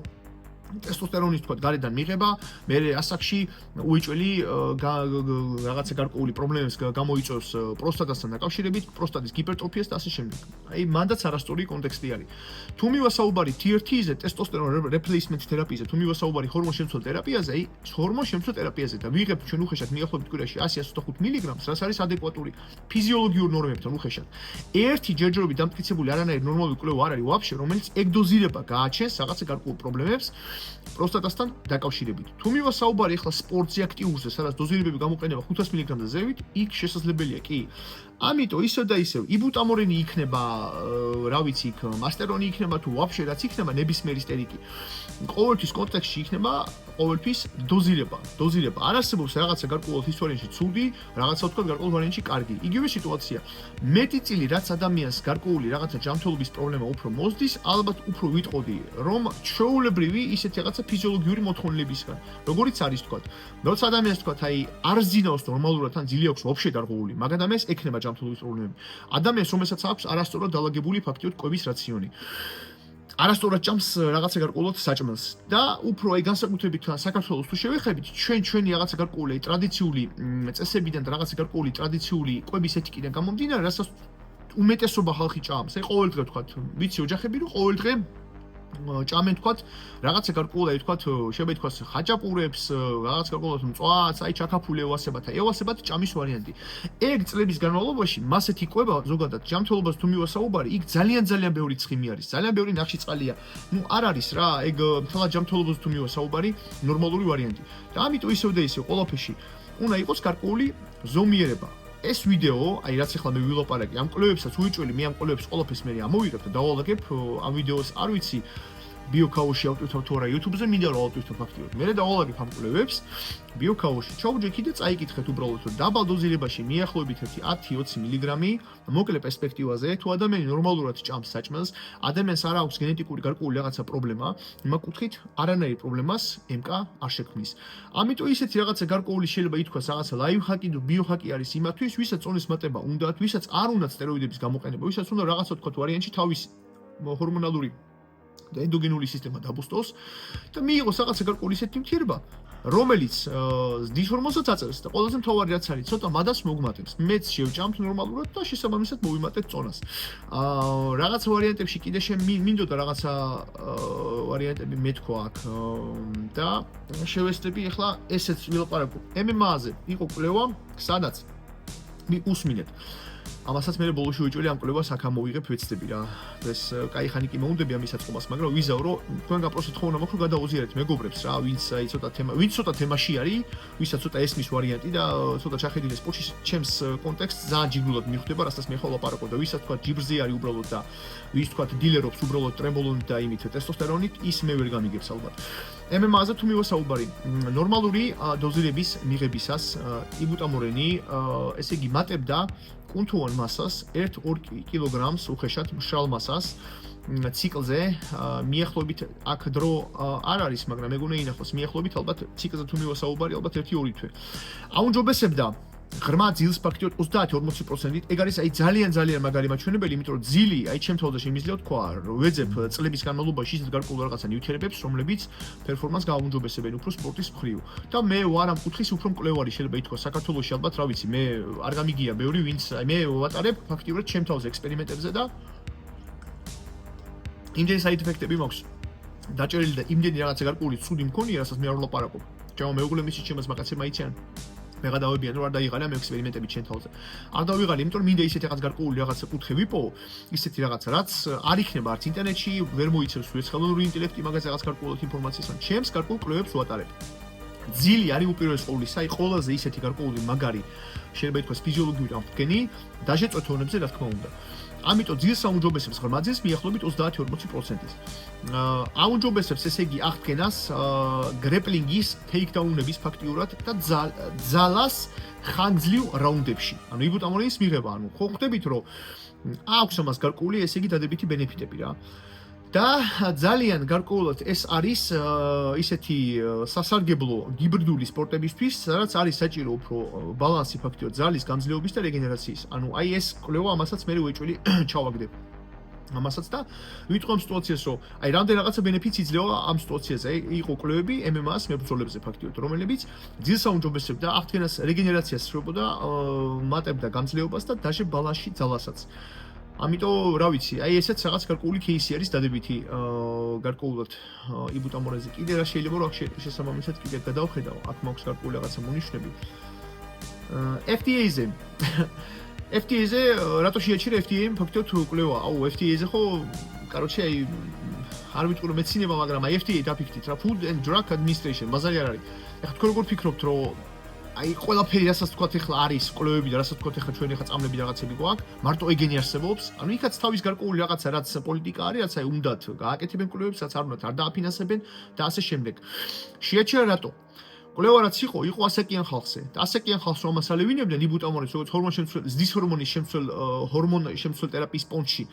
ტესტოსტერონის თქვა გარედან მიღება, მე ასაკში უიჭველი რაღაცა გარკვეული პრობლემებს გამოიწვევს პროსტატასთან დაკავშირებით, პროსტატის გიპერტროფიას და ასე შემდეგ. აი, მანდაც არასწორი კონტექსტი არის. თუ მივასაუბარი TRT-ზე, ტესტოსტერონ რეპლეისმენტ თერაპიაზე, თუ მივასაუბარი ჰორმონ შემცველ თერაპიაზე, აი, ჰორმონ შემცველ თერაპიაზე და ვიღებ ჩვენ უხეშად მიახლოებით კვირაში 100-125 მილიგრამს, რაც არის ადეკვატური ფიზიოლოგიურ ნორმებთან უხეშად. ერთი ჯერჯერობით დამტკიცებული არანაირი ნორმალური კვლევა არ არის ვაფშე, რომელიც ეგ დოზირება გააჩენს რაღაცა გარკვეულ პრობლემებს პროსტატასთან დაკავშირებით. თუ მივასაუბარი ახლა სპორტზე აქტიურზე, სადაც დოზირებები გამოყენება 500 მილიგრამზე ზევით, იქ შესაძლებელია კი. ამიტომ ისევ და ისევ იბუტამორენი იქნება, რა ვიცი, იქ მასტერონი იქნება თუ ვაფშე რაც იქნება ნებისმიერი სტერიკი. ყოველთვის კონტექსტში იქნება ყოველთვის დოზირება. არ არსებობს რაღაცა გარკვეულ ის ვარიანტში ცუდი, რაღაცა თქვა გარკვეულ ვარიანტში კარგი. იგივე სიტუაცია. მეტი წილი რაც ადამიანს გარკვეული რაღაცა ჯანმრთელობის პრობლემა უფრო მოსდის, ალბათ უფრო ვიტყოდი, რომ ჩვეულებრივი ისეთი რაღაცა ფიზიოლოგიური მოთხოვნილებისგან. როგორიც არის თქვა. როცა ადამიანს თქვა, აი, არ ზინავს ნორმალურად ან ძილი აქვს ვაფშე დარღვეული, მაგ ადამიანს ექნება ჯანმრთელობის პრობლემები. ადამიანს, რომელსაც აქვს არასწორად დალაგებული ფაქტიურად კვების რაციონი. არასწორად ჭამს რაღაცა გარკვეულად საჭმელს და უფრო აი განსაკუთრებით საქართველოს თუ შევეხებით, ჩვენი რაღაცა გარკვეული ტრადიციული წესებიდან და რაღაცა გარკვეული ტრადიციული კვების ეთიკიდან გამომდინარე, რასაც უმეტესობა ხალხი ჭამს. აი ყოველდღე თქვა, ვიცი ოჯახები რომ ყოველდღე ჭამენ თქვა რაღაცა გარკვეული თქვა შეიძლება ითქვას ხაჭაპურებს, რაღაც გარკვეულად მწვას, აი ჩაქაფული ევასებათ ჭამის ვარიანტი. ეგ წლების განმავლობაში მასეთი კვება ზოგადად ჯანმრთელობას თუ მივასაუბარი, იქ ძალიან ბევრი ცხიმი არის, ძალიან ბევრი ნახშირწყალია. ნუ არ არის რა, ეგ მთლად ჯანმრთელობას თუ მივასაუბარი ნორმალური ვარიანტი. და ამიტომ ისევ და ისევ ყველაფერში უნდა იყოს გარკვეული ზომიერება. ეს ვიდეო, აი რაც ახლა მე ვილაპარაკე, ამ კვლევებსაც უიჭველი, მე ამ კვლევებს ყველაფერს მე ამოვიღებ და დავალაგებ ამ ვიდეოს, არ ვიცი ბიოქაოში ავტვირთავ თუ არა YouTube-ზე, მინდა რომ ავტვირთავ ფაქტიურად. მე დავალაგებ ამ კვლევებს ბიოქაოში. ჩაუჯექი და წაიკითხეთ უბრალოდ, რომ დაბალ დოზირებაში მიახლოებით 10-20 მილიგრამი მოკლე პერსპექტივაზე, თუ ადამიანი ნორმალურად ჭამს საჭმელს, ადამიანს არ აქვს გენეტიკური გარკვეული რაღაცა პრობლემა, იმაკ კუთხით არანაირ პრობლემას MK არ შექმნის. ამიტომ ისეთი რაღაცა გარკვეული შეიძლება ითქვას რაღაცა ლაიფჰაკი თუ ბიოჰაკი არის იმათთვის, ვისაც წონის მატება უნდათ, ვისაც არ უნდათ სტეროიდების გამოყენება, ვისაც უნდა რაღაცა თქვა ვარიანტში თავის ჰორმონალური და ენდოგენური სისტემა დაბუსტოს და მიიღოს რაღაცა გარკვეული ისეთი ნივთიერება, რომელიც ზრდის ჰორმონსაც აწერს და ყველაზე მთავარი რაც არის, ცოტა მადას მოგმატებს. მეც შევჭამთ ნორმალურად და შესაბამისად მოვიმატეთ წონას. რაღაც ვარიანტებში კიდე მინდოდა რაღაცა ვარიანტები მეთქვა აქ და შევესწრები ახლა ესეც ვილაპარაკო. MMA-ზე იყო კვლევა, სადაც უსმინეთ. ამასაც მე ბოლოში ვიჭველი ამ კვლევას აქ ამოვიღებ ვეცდები რა. ეს კაი ხანი კი მოუნდები ამის აწყობას, მაგრამ ვიზავრო თქვენგან პროსტ ხოვნა მოხრო გადაუზიარეთ მეგობრებს რა, ვინც ცოტა თემაში არის, ვისაც ცოტა ესმის ვარიანტი და ცოტა ჩახედინე სპორტში ჩემს კონტექსტს ძალიან ჯიგულად მიხვდება, რასაც მე ხოლმე ლაპარაკობ და ვისაც თქვა ჯიბრზე არის უბრალოდ და ვის თქვა დილერობს უბრალოდ ტრემბოლონით და იმით ტესტოსტერონით, ის მე ვერ გამიგებს ალბათ. MMA-ზე თუ მივასაუბარი, ნორმალური დოზირების მიღებისას იბუტამორენი, ესე იგი მატებდა კუნთოვან მასას 1-2 კილოგრამს უხეშად მშრალ მასას ციკლზე მიახლოებით აქ დრო არ არის, მაგრამ მეგონა ინახოს მიახლოებით ალბათ ციკლზე თუ მივასაუბარი ალბათ 1-2 თვე. აუნჯობესებდა ღრმა ძილს ფაქტიურად 30-40%-ით. ეგ არის აი ძალიან მაგარი მაჩვენებელი, იმიტომ რომ ძილი აი ჩემ თავზე შემიძლია თქვა, ვეძებ წლების განმავლობაში ისეთ გარკვეულ რაღაცა ნივთიერებებს, რომლებიც პერფორმანსს გააუმჯობესებენ უფრო სპორტის მხრივ. და მე ვარ ამ კუთხის უფრო მკვლევარი, შეიძლება ითქვას, საქართველოში ალბათ რა ვიცი, მე არ გამიგია ბევრი, ვინც აი მე ვატარებ ფაქტიურად ჩემ თავზე ექსპერიმენტებზე და იმდენი საიდ ეფექტები მაქვს. დაჭერილი და იმდენი რაღაცა გარკვეული ცუდი მქონია, რასაც მე არ ვლაპარაკობ. ჩემო მეუღლე მისი ჩემს მაგაცებმა იციან. მე გადავებიან რომ არ დაიღალე ამ ექსპერიმენტები ჩემ თავზე. არ დავიღალე, იმიტომ რომ მინდა ისეთი რაღაც გარკვეული რაღაცა კუთხე ვიპოვო, ისეთი რაღაცა, რაც არ იქნება არც ინტერნეტში, ვერ მოიცავს ვერც ხელოვნური ინტელექტი მაგაზე რაღაც გარკვეულ ინფორმაციას, ან ჩემს გარკვეულ კვლევებს ვატარებ. ძილი არის უპირველეს ყოვლისა, აი ყველაზე ისეთი გარკვეული მაგარი, შეიძლება ითქვას ფიზიოლოგიური აღდგენი, დაჟეწვეთ ონებზე რა თქმა უნდა. ამიტომ ძილს აუნჯობესებს ღრმა ძილს მიახლოებით 30-40%-ის. აუნჯობესებს ესე იგი აღდგენას გრეპლინგის ტეიქდაუნების ფაქტიურად და ძალას ხანგრძლივ რაუნდებში. ანუ იბუტამორენის მიღება, ანუ ხო ხვდებით რომ აქვს ამას გარკვეული ესე იგი დადებითი ბენეფიტები რა. და ძალიან გარკვეულად ეს არის ისეთი სასარგებლო ჰიბრიდული სპორტებისთვის, სადაც არის საჭირო უფრო ბალანსი ფაქტიურად ძალის გამძლეობის და რეგენერაციის. ანუ აი ეს კვლევა ამასაც მე ვეჭველი ჩავაგდებ. ამასაც და ვიტყვი ამ სიტუაციას, რომ აი რამდენ რაღაცა ბენეფიტს იძლევა ამ სიტუაციაზე. იყო კვლევები MMA-ს მებრძოლებზე ფაქტიურად, რომლებიც ძილს აუნჯობესებდა, აღდგენას რეგენერაციას სრულებდა, მატებდა გამძლეობას და დაჟე ბალანსში ძალასაც. ამიტომ რა ვიცი, აი ესეც რაღაც გარკვეული кейსი არის დადებითი გარკვეულად იბუტამორეზე. კიდე რა შეიძლება რომ აქ შესაბამისად კიდე გადავხედავ, აქ მაქვს გარკვეული რაღაცა მონიშნები. FDA-ზე FDA-ზე რატო შეაჩერა FDA-მ ფაქტობრივად კვლევა? აუ FDA-ზე ხო, короче, აი არ ვიტყვი რომ მეცინება, მაგრამ აი FDA დაფიქრდით რა, Food and Drug Administration, მაზალი არ არის. ეხლა თქვენ როგორ ფიქრობთ, რომ აი ყველაფერი რასაც თქვათ ახლა არის კვლევები და რასაც თქვათ ახლა ჩვენ ახლა წამლები რაღაცები გვაქვს, მარტო ეგენი არსებობს. ანუ იქაც თავის გარკვეული რაღაცა რაც პოლიტიკა არის, რაც აი უნდათ გააკეთებენ კვლევებს, რაც არ უნდათ არ დააფინანსებენ და ასე შემდეგ. შეაჩერა რატო? კვლევა რაც იყო ასაკიან ხალხზე. და ასაკიან ხალხს რომ ამას ალევინებდნენ იბუტამორენის როგორც ზრდის ჰორმონის შემცველ თერაპიის პონჩში.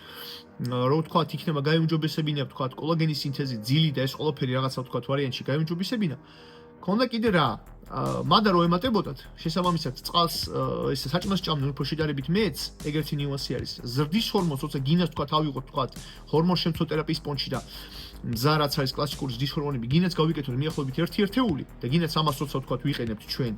რო ვთქვათ, იქნება გაიუმჯობესებინა, ვთქვათ, კოლაგენის სინთეზი, ძილი და ეს ყველაფერი რაღაცა ვთქვათ ვარიანტში გაიუმჯობესებინა. ქონდა კიდე რა მადა რო ემატებოდათ, შესაბამისად წყალს ეს საჭმელს ჭამდნენ უფრო შედარებით მეც, ეგერთი ნიუანსი არის. ზრდის ჰორმონს, როცა გინას თქვათ, ავიღოთ თქვათ, ჰორმონ შემცველ თერაპიის პონჩში და მზა რაც არის კლასიკური ზრდის ჰორმონები, გინაც გავიკეთოთ მიახლოებით 1 ერთეული და გინაც ამას როცა თქვათ ვიყენებთ ჩვენ,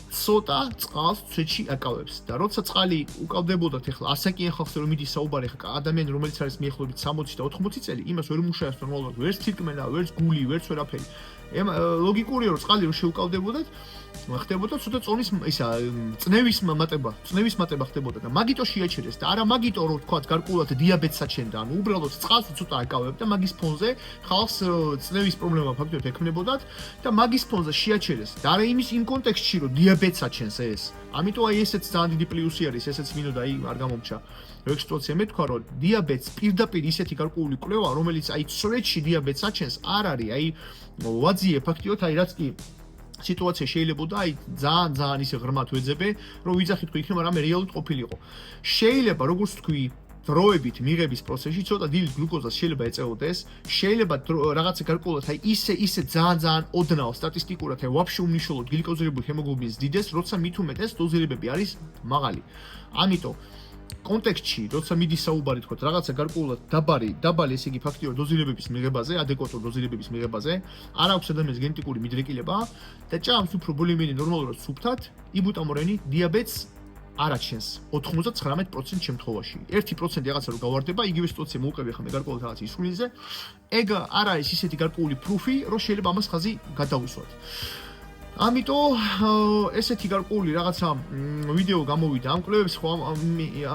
ცოტა წყალს ცვეთში აკავებს და როცა წყალი უკავდებოდათ ახლა ასაკიან ხალხზე რომ მიდის საუბარი ახლა ადამიანი რომელიც არის მიახლოებით 60 და 80 წელი, იმას ვერ მუშაობს ნორმალურად, ვერც თირკმენა, ვერც გული, ვერც ვერაფერი. ლოგიკურია რომ წყალი რო შეუკავდებოდათ, ხდებოდა ცოტა წონის ისა წნევის მატება ხდებოდა და მაგიტო შეაჩერეს და არა მაგიტო რომ თქვათ გარკვეულად დიაბეტს აჩენდა, ანუ უბრალოდ წყალს ცოტა აკავებდა მაგის ფონზე ხალხს წნევის პრობლემა ფაქტობრივად ექმნებოდათ და მაგის ფონზე შეაჩერეს და არა იმის იმ კონტექსტში რომ დიაბეტს აჩენს ეს. ამიტომ აი ესეც ძალიან დიდი პლუსი არის, ესეც მინდოდა აი არ გამომჩა. რო სიტუაცია მე თქვა რომ დიაბეტს პირდაპირ ისეთი გარკვეული კვლევა რომელიც აი სრეჩში დიაბეტს აჩენს არ არის, აი ვაძიე ფაქტიოდ აი რაც კი სიტუაცია შეიძლებოდა აი ძალიან ისე ღრმად ვეძებე რომ ვიძახით თუ იქნება რამე რეალურად ყოფილიყო. შეიძლება როგორც თქვი დროებით მიღების პროცესში ცოტა დილით გლუკოზას შეიძლება ეწეოდეს, შეიძლება რაღაცა გარკვეულად აი ისე ძალიან ოდნავ სტატისტიკურად აი ვაფშე უმნიშვნელოდ გლიკოზირებული ჰემოგლობინის დიდეს, როცა მით უმეტეს დოზირებები არის მაღალი. ამიტომ კონტექსტში, როცა მიდის საუბარი თქვა რაღაცა გარკვეულად დაბალი ესე იგი ფაქტიურად დოზირებების მიღებაზე, ადეკვატურ დოზირებების მიღებაზე, არ აქვს ადამიანს გენეტიკური მიდრეკილება და ჭამს უფრო ბოლიმენი ნორმალურად სუფთად, იბუტამორენი დიაბეტს არ აჩენს 99% შემთხვევაში. 1% რაღაცა რო გავარდება, იგივე სიტუაცია მოუყევი ხა მე გარკვეულად რაღაც ისულინზე, ეგ არ არის ისეთი გარკვეული პრუფი, რომ შეიძლება ამას ხაზი გადავუსვათ. ამიტომ ესეთი გარკვეული რაღაცა ვიდეო გამოვიდა ამ კვლევებს ხო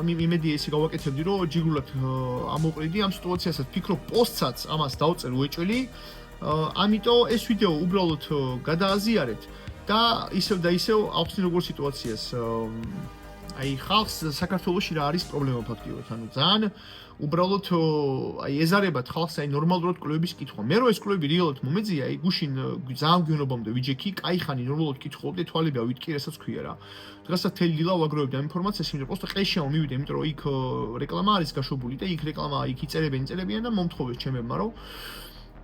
იმედია ესე გავაკეთებდი რომ ჯიგრულად ამოყრიდი ამ სიტუაციასაც ფიქრობ პოსტსაც ამას დავწერ უეჭველი ამიტომ ეს ვიდეო უბრალოდ გადააზიარეთ და ისევ ავხსნი როგორ სიტუაციას აი ხალხს საქართველოში რა არის პრობლემა ფაქტიურად ანუ ძალიან უბრალოდ აი ეზარებათ ხალხს აი ნორმალურად კვლევების კითხვა. მე რო ეს კვლევები რეალურად მომეძია, აი გუშინ ძალიან გვიანობამდე ვიჯექი, კაიხანი ნორმალურად კითხულობდი, თვალები ავიტკი, რასაც ქვია რა. დღესაც თელი დილა ვაგროვებდი ამ ინფორმაციას, იმიტომ რომ პროსტა ყეშიაო მივიდა, იმიტომ რომ იქ რეკლამა არის გაშვებული და იქ რეკლამა იქ იწერებიან და მომთხოვეს ჩემებმა რომ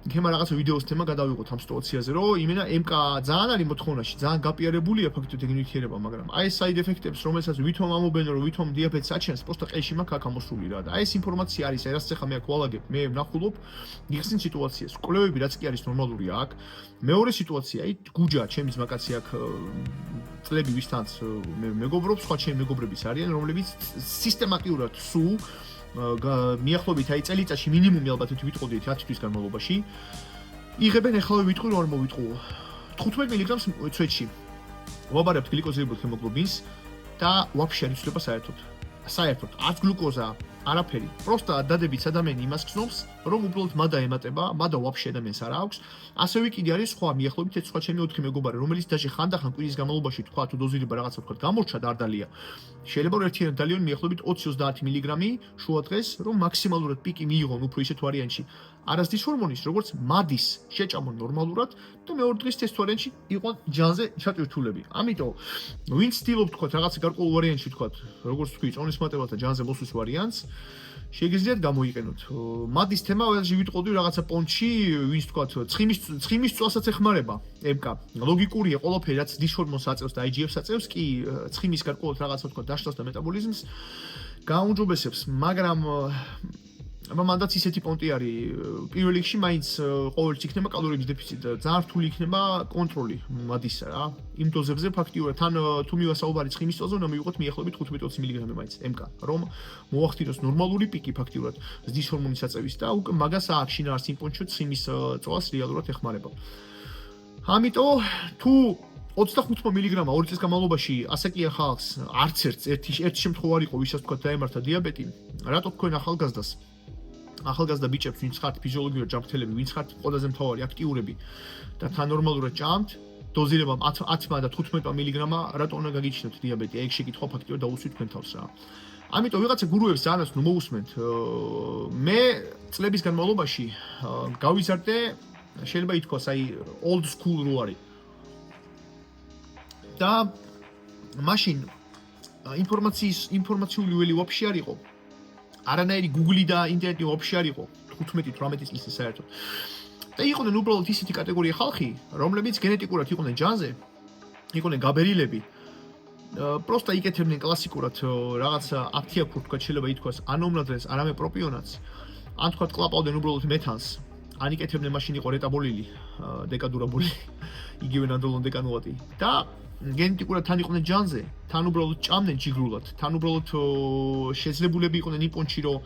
იქემა რაღაცა ვიდეოს თემა გადავიღოთ ამ სიტუაციაზე, რომ იმენა MK ძალიან არის მოთხოვნაში, ძალიან გაპიარებულია ფაქტობრივად ეგ ნივთიერება, მაგრამ აი ეს side effect-ებს, რომელსაც ვითომ ამობენ, რომ ვითომ დიაბეტს აჩენს, პროსტა ყეში მაქვს აქ ამოსული რა და აი ეს ინფორმაცია არის, აი რაც ახლა მე აქ ვალაგებ, მე ვნახულობ იხსენ სიტუაციას. კვლევები რაც კი არის ნორმალურია აქ. მეორე სიტუაცია, აი გუჯა, ჩემი ძმაკაცი აქ წლები ვისთანაც მე მეგობრობ, სხვა ჩემი მეგობრებიც არიან, რომლებიც სისტემატიურად სულ მიახლოებით აი წელიწადში მინიმუმი ალბათ ვიტყოდით 10 თვის განმავლობაში იღებენ ეხლა ვიტყვი რომ არ მოვიტყუო 15 მგ წვეთში ვაბარებთ გლიკოზირებულ ჰემოგლობინს და ვაფშე არ იცვლება საერთოდ არც გლუკოზა არაფერი პროსტა დადებიც ადამიანი იმას გრძნობს რომ უბრალოდ მადა ემატება მადა ვაფშე ადამიანს არ აქვს ასევე კიდე არის სხვა მიახლოებით ეს სხვა ჩემი 4 მეგობარი რომელიც დაჟე ხანდახან კვირის განმავლობაში თქვა თუ დოზირება რაღაცა თქვა გამორჩა და არ დალია შეიძლება რომ ერთიანი დალიონ მიახლოებით 20-30 მგ შუა დღეს რომ მაქსიმალურად პიკი მიიღონ უფრო ისეთ ვარიანტში არასდის ჰორმონის როგორც მადის შეჭამონ ნორმალურად და მეორე დღის ტესტ ვარიანტში იყო ჯანზე ჩატვირთულები ამიტომ ვინც ცდილობ თქვა რაღაცა გარკვეულ ვარიანტში თქვა როგორც თქვი წონის მატებათა ჯანზე მოსვლის ვარიანტს შეგიძლიათ გამოიყენოთ. მადის თემა ვეღარ ვიტყოდი რაღაცა პონჩი, ვინც თქვა ცხიმის წვასაც ეხმარება MK. ლოგიკურია ყველაფერი რაც დის ჰორმონს აწევს და IGF-ს აწევს, კი ცხიმის გარკვეულად რაღაცა თქვა დაშლას და მეტაბოლიზმს გააუმჯობესებს, მაგრამ მანდაც ისეთი პონტი არის პირველ რიგში მაინც ყოველთვის იქნება კალორიების დეფიციტი ძალიან რთული იქნება კონტროლი მადისა რა იმ დოზებზე ფაქტიურად თან თუ მივასაუბარი ცხიმის წვაზე უნდა მივიღოთ მიახლოებით 15-20 მგ მაინც MK რომ მოახდინოს ნორმალური პიკი ფაქტიურად ზდის ჰორმონის აწევის და უკვე მაგას აქვს შინაარს იმ პონჩო ცხიმის წვას რეალურად ეხმარება ამიტომ თუ 25 მგ 2 წლის განმავლობაში ასაკია ხალხს არც ერთი შემთხვევა არ იყო ვისაც თქვა დაემართა დიაბეტი რატო თქვენ ახალგაზრდა ბიჭებს ვინც ხართ ფიზიოლოგიურად ჯანმრთელები ვინც ხართ ყველაზე მთავარი აქტიურები და თან ნორმალურად ჭამთ დოზირება 10 და 15 მგ რატო უნდა გაგიჩნდეთ დიაბეტი ეგ შეკითხვა ფაქტიურად დაუსვით თქვენ თავს რა ამიტომ ვიღაცა გურუებს ძალიანაც ნუ მოусმენთ მე წლების განმავლობაში გავიზარდე შეიძლება ითქვას აი old school რო არის და მაშინ ინფორმაციული ველი ვაფშე არ იყო არანაირი Google და ინტერნეტი ვაფშე არ იყო 15-18 წლის საერთოდ. და იყვნენ უბრალოდ ისეთი კატეგორია ხალხი, რომლებიც გენეტიკურად იყვნენ ჯანზე, იყვნენ გაბერილები. პროსტა იკეთებდნენ კლასიკურად რაღაცა აფთიაქურ თქვა შეიძლება ითქვას ანომნადრეს, არამე პროპიონატს. ან თქვა კლაპავდნენ უბრალოდ მეთანს. ან იკეთებდნენ მაშინ იყო რეტაბოლილი, დეკადურაბოლილი, იგივე ნანდროლონ დეკანუატი. და გენეტიკურად თან იყვნენ ჯანზე, თან უბრალოდ ჭამდნენ ჯიგრულად, თან უბრალოდ შეძლებულები იყვნენ იმ პონჩი, რომ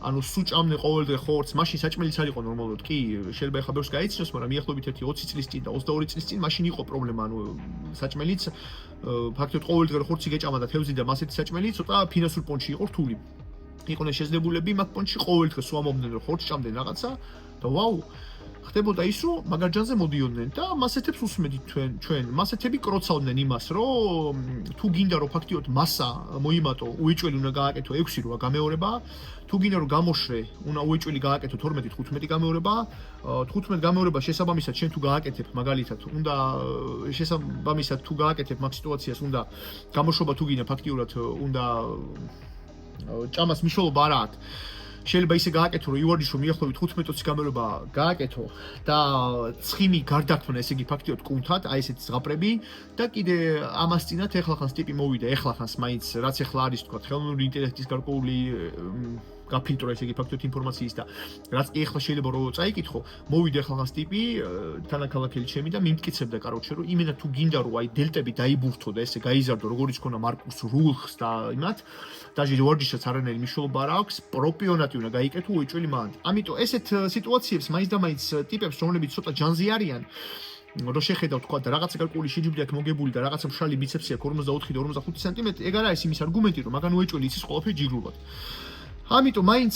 ანუ სულ ჭამდნენ ყოველდღე ხორცს, მაშინ საჭმელიც არ იყო ნორმალურად. კი, შეიძლება ახლა ბევრს გაიცნოს, მაგრამ მიახლოებით 20 წლის წინ და 22 წლის წინ მაშინ იყო პრობლემა, ანუ საჭმელიც ფაქტობრივად ყოველდღე ხორცი გეჭამა და თევზი და მასეთი საჭმელი ცოტა ფინანსურ პონჩი იყო რთული. იყვნენ შეძლებულები მაგ პონჩი ყოველდღე სვამობდნენ რომ ხორცს ჭამდნენ რაღაცა და ვაუ ხდებოდა ის რომ მაგარ ჯანზე მოდიოდნენ და მასეთებს უსმედით ჩვენ მასეთები კროცავდნენ იმას რომ თუ გინდა რომ ფაქტიოდ მასა მოიმატო უეჭველი უნდა გააკეთო 6 როა გამეორება თუ გინდა რომ გამოშრე უნდა უეჭველი გააკეთო 12-15 გამეორება 15 გამეორება შესაბამისად შენ თუ გააკეთებ მაგალითად უნდა შესაბამისად თუ გააკეთებ მაგ სიტუაციას უნდა გამოშვება თუ გინდა ფაქტიურად უნდა ჭამას მნიშვნელობა არ აქვს შეიძლება ისე გააკეთო, რომ ივარჯიშო რომ მიახლოებით 15-20 გამერობა გააკეთო და ცხიმი გარდაქმნა, ესე იგი ფაქტიოდ კუნთად, აი ესეთი ზღაპრები და კიდე ამას წინათ ეხლახანს ტიპი მოვიდა, ეხლახანს მაინც რაც ეხლა არის თქვა, ხელოვნური ინტელექტის გარკვეული გაფილტრა ესე იგი ფაქტიოდ ინფორმაციის და რაც კი ეხლა შეიძლება რომ წაიკითხო, მოვიდა ეხლახანს ტიპი თანაქალაქელი ჩემი და მიმტკიცებდა კაროჩე რომ იმენა თუ გინდა რომ აი დელტები დაიბურთო და ესე გაიზარდო როგორც ქონა მარკუს რულხს და იმათ დაჟე ვარჯიშსაც არანაირი მნიშვნელობა არ აქვს, პროპიონატი უნდა გაიკეთო უეჭველი მანთ. ამიტომ ესეთ სიტუაციებს მაინც და მაინც ტიპებს რომლებიც ცოტა ჯანზე არიან რო შეხედავ თქვა და რაღაცა გარკვეული შეჯიბრი აქვს მოგებული და რაღაცა მშრალი ბიცეპსი აქვს 44 და 45 სანტიმეტრი, ეგ არა ეს იმის არგუმენტი რომ მაგან უეჭველი იცის ყველაფერი ჯიგრულად. ამიტომ მაინც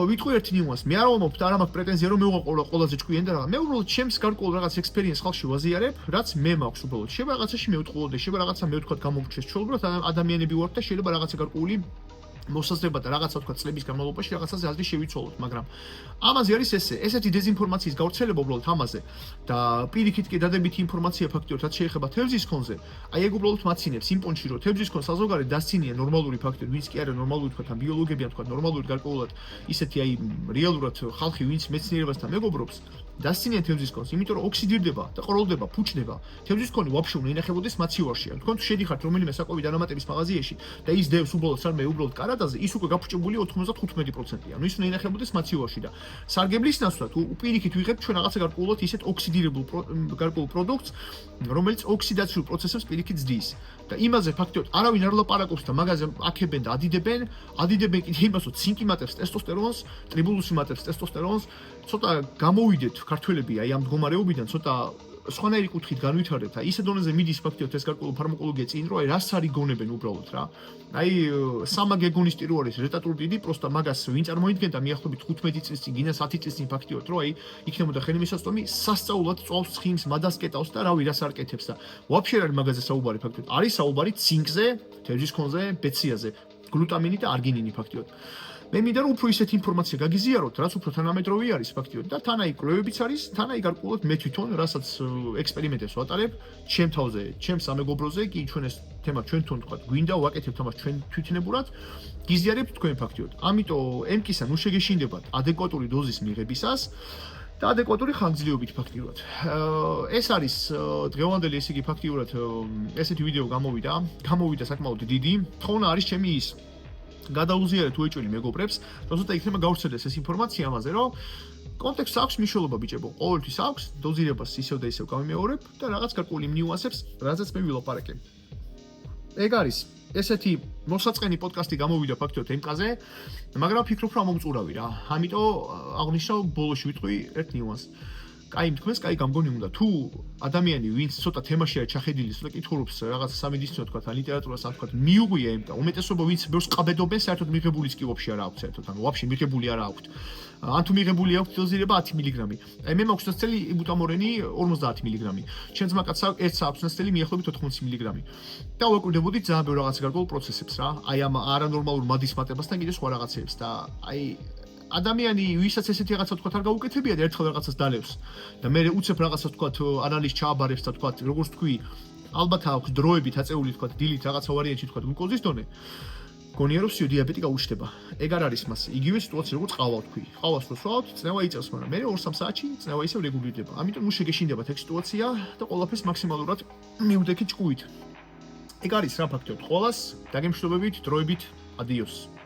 ვიტყვი ერთ ნიუანსს, მე არ ვამბობ და არ მაქვს პრეტენზია რომ მე ვიყავ ყველაზე ჭკვიანი და რა. მე უბრალოდ ჩემს გარკვეულ რაღაც ექსპერიენს ხალხში ვაზიარებ, რაც მე მაქვს უბრალოდ. შეიძლება რაღაცაში მევტყუოდე, შეიძლება რაღაცა მე ვთქვა გამომრჩეს ჩვეულებრივ ადამიანები ვართ და შეიძლება რაღაცა გარკვეული მოსაზრება და რაღაცა თქვა წლების განმავლობაში რაღაცაზე აზრი შევიცვალოთ, მაგრამ ამაზე არის ესეთი დეზინფორმაციის გავრცელება უბრალოდ ამაზე და პირიქით კი დადებითი ინფორმაცია ფაქტიურად რაც შეეხება თევზის კონზე, აი ეგ უბრალოდ მაცინებს იმ პონჩი რომ თევზის კონს საზოგადოებრივ დასცინია ნორმალური ფაქტები, ვინც კი არა ნორმალური თქვა თან ბიოლოგებიან თქვა ნორმალური გარკვეულად ისეთი აი რეალურად ხალხი ვინც მეცნიერებასთან მეგობრობს დასცინიან თევზის კონს, იმიტომ რომ ოქსიდირდება და ყროლდება, ფუჩდება. თევზის კონი ვაფშე უნდა ინახებოდეს მაცივარშია. თქვენ თუ შედიხართ რომელიმე საკვები დანამატების მაღაზიაში და ის დევს უბრალოდ სარმე უბრალოდ კარატაზე, ის უკვე გაფუჭებული 95%-ია. ის უნდა ინახებოდეს მაცივარში და სარგებლის ნაცვლად უპირიქით ვიღებთ ჩვენ რაღაცა გარკვეულად ისეთ ოქსიდირებულ გარკვეულ პროდუქტს, რომელიც ოქსიდაციურ პროცესებს პირიქით ზრდის. და იმაზე ფაქტიოდ არავინ არ ლაპარაკობს და მაგაზე აქებენ და ადიდებენ კიდე იმას, რომ ცინკი მატებს ტესტოსტერონს, ტრიბულუსი მატებს ტესტოსტერონს, ცოტა გამოვიდეთ ქართველები აი ამ მდგომარეობიდან, ცოტა სხვანაირი კუთხით განვითარდეთ. აი ისე დონეზე მიდის ფაქტიოდ ეს გარკვეული ფარმაკოლოგია წინ, რომ აი რას არის გონებენ უბრალოდ რა. აი სამაგეგონისტი რო არის რეტატურდიდი, პროსტა მაგას ვინ წარმოიდგენდა მიახლოებით 15 წლის წინ, გინდა 10 წლის წინ ფაქტიოდ, რომ აი იქნებოდა ხელმისაწვდომი სასწაულად წვავს ცხიმს, მადას კეტავს და რავი რას არ კეთებს და ვაფშე არ არის მაგაზე საუბარი ფაქტიოდ. არის საუბარი ცინკზე, თევზის კონზე, ბეციაზე, გლუტამინი და არგინინი ფაქტიოდ. მე მინდა რომ უფრო ისეთი ინფორმაცია გაგიზიაროთ, რაც უფრო თანამედროვე არის ფაქტიოდ და თან აი კვლევებიც არის, თან აი გარკვეულად მე თვითონ რასაც ექსპერიმენტებს ვატარებ ჩემ თავზე, ჩემ სამეგობროზე, კი ჩვენ ეს თემა ჩვენთან თქვა გვინდა ვაკეთებთ ამას ჩვენ თვითნებურად, გიზიარებთ თქვენ ფაქტიოდ. ამიტომ ემკისა ნუ შეგეშინდებათ ადეკვატური დოზის მიღებისას და ადეკვატური ხანგრძლივობით ფაქტიურად. ეს არის დღევანდელი ესე იგი ფაქტიურად ესეთი ვიდეო გამოვიდა საკმაოდ დიდი. თხოვნა არის ჩემი ის გადაუზიარეთ უეჭველი მეგობრებს, თორსა იქნება გავრცელდეს ეს ინფორმაცია ამაზე, რომ კონტექსტს აქვს მნიშვნელობა ბიჭებო, ყოველთვის აქვს, დოზირებას ისევ და ისევ გამიმეორებ და რაღაც გარკვეული ნიუანსებს, რაზეც მე ვილაპარაკებ. ეგ არის ესეთი მოსაწყენი პოდკასტი გამოვიდა ფაქტიოდ ემკაზე, მაგრამ ვფიქრობ რომ მომწურავი რა. ამიტომ აღნიშნავ ბოლოში ვიტყვი ერთ ნიუანსს. კაი თქვენს კაი გამგონი უნდა თუ ადამიანი ვინც ცოტა თემაშია ჩახედილი, ცოტა კითხულობს რაღაც სამედიცინო თქვა თან ლიტერატურას ან თქვა მიუღვია ემკა, უმეტესობა ვინც ბევრს ყაბედობენ, საერთოდ მიღებულიც კი ვაფშე არ აქვს საერთოდ, ანუ ვაფშე მიღებული არ აქვს. ან თუ მიღებული აქვს დოზირება 10 მგ. აი მე მაქვს ნაცელი იბუტამორენი 50 მგ. ჩვენს მაკაცს ერთს აქვს ნაცელი მიახლოებით 80 მგ. და ვაკვირდებოდით ძალიან ბევრ რაღაც გარკვეულ პროცესებს რა. აი ამ არანორმალურ მადის მატებასთან კიდე სხვა რაღაცებს და აი ადამიანი ვისაც ესეთი რაღაცა თქვა არ გაუკეთებია და ერთხელ რაღაცას დალევს და მე უცებ რაღაცას თქვა ანალიზ ჩააბარებს და თქვა როგორც თქვი ალბათ აქვს დროებით აწეული თქვა დილით რაღაცა ვარიანტი თქვა გლუკოზის დონე გონია რომ დიაბეტი გაუჩნდება ეგ არ არის მას იგივე სიტუაცია როგორც ყავა თქვი ყავას რო სვავთ წნევა იწევს მაგრამ მე 2-3 საათში წნევა ისევ რეგულირდება ამიტომ ნუ შეგეშინდებათ ეგ სიტუაცია და ყველაფერს მაქსიმალურად მივდექით ჭკუით ეგ არის რა ფაქტობრივად ყველას დაგემშვიდობებით დროებით ადიოს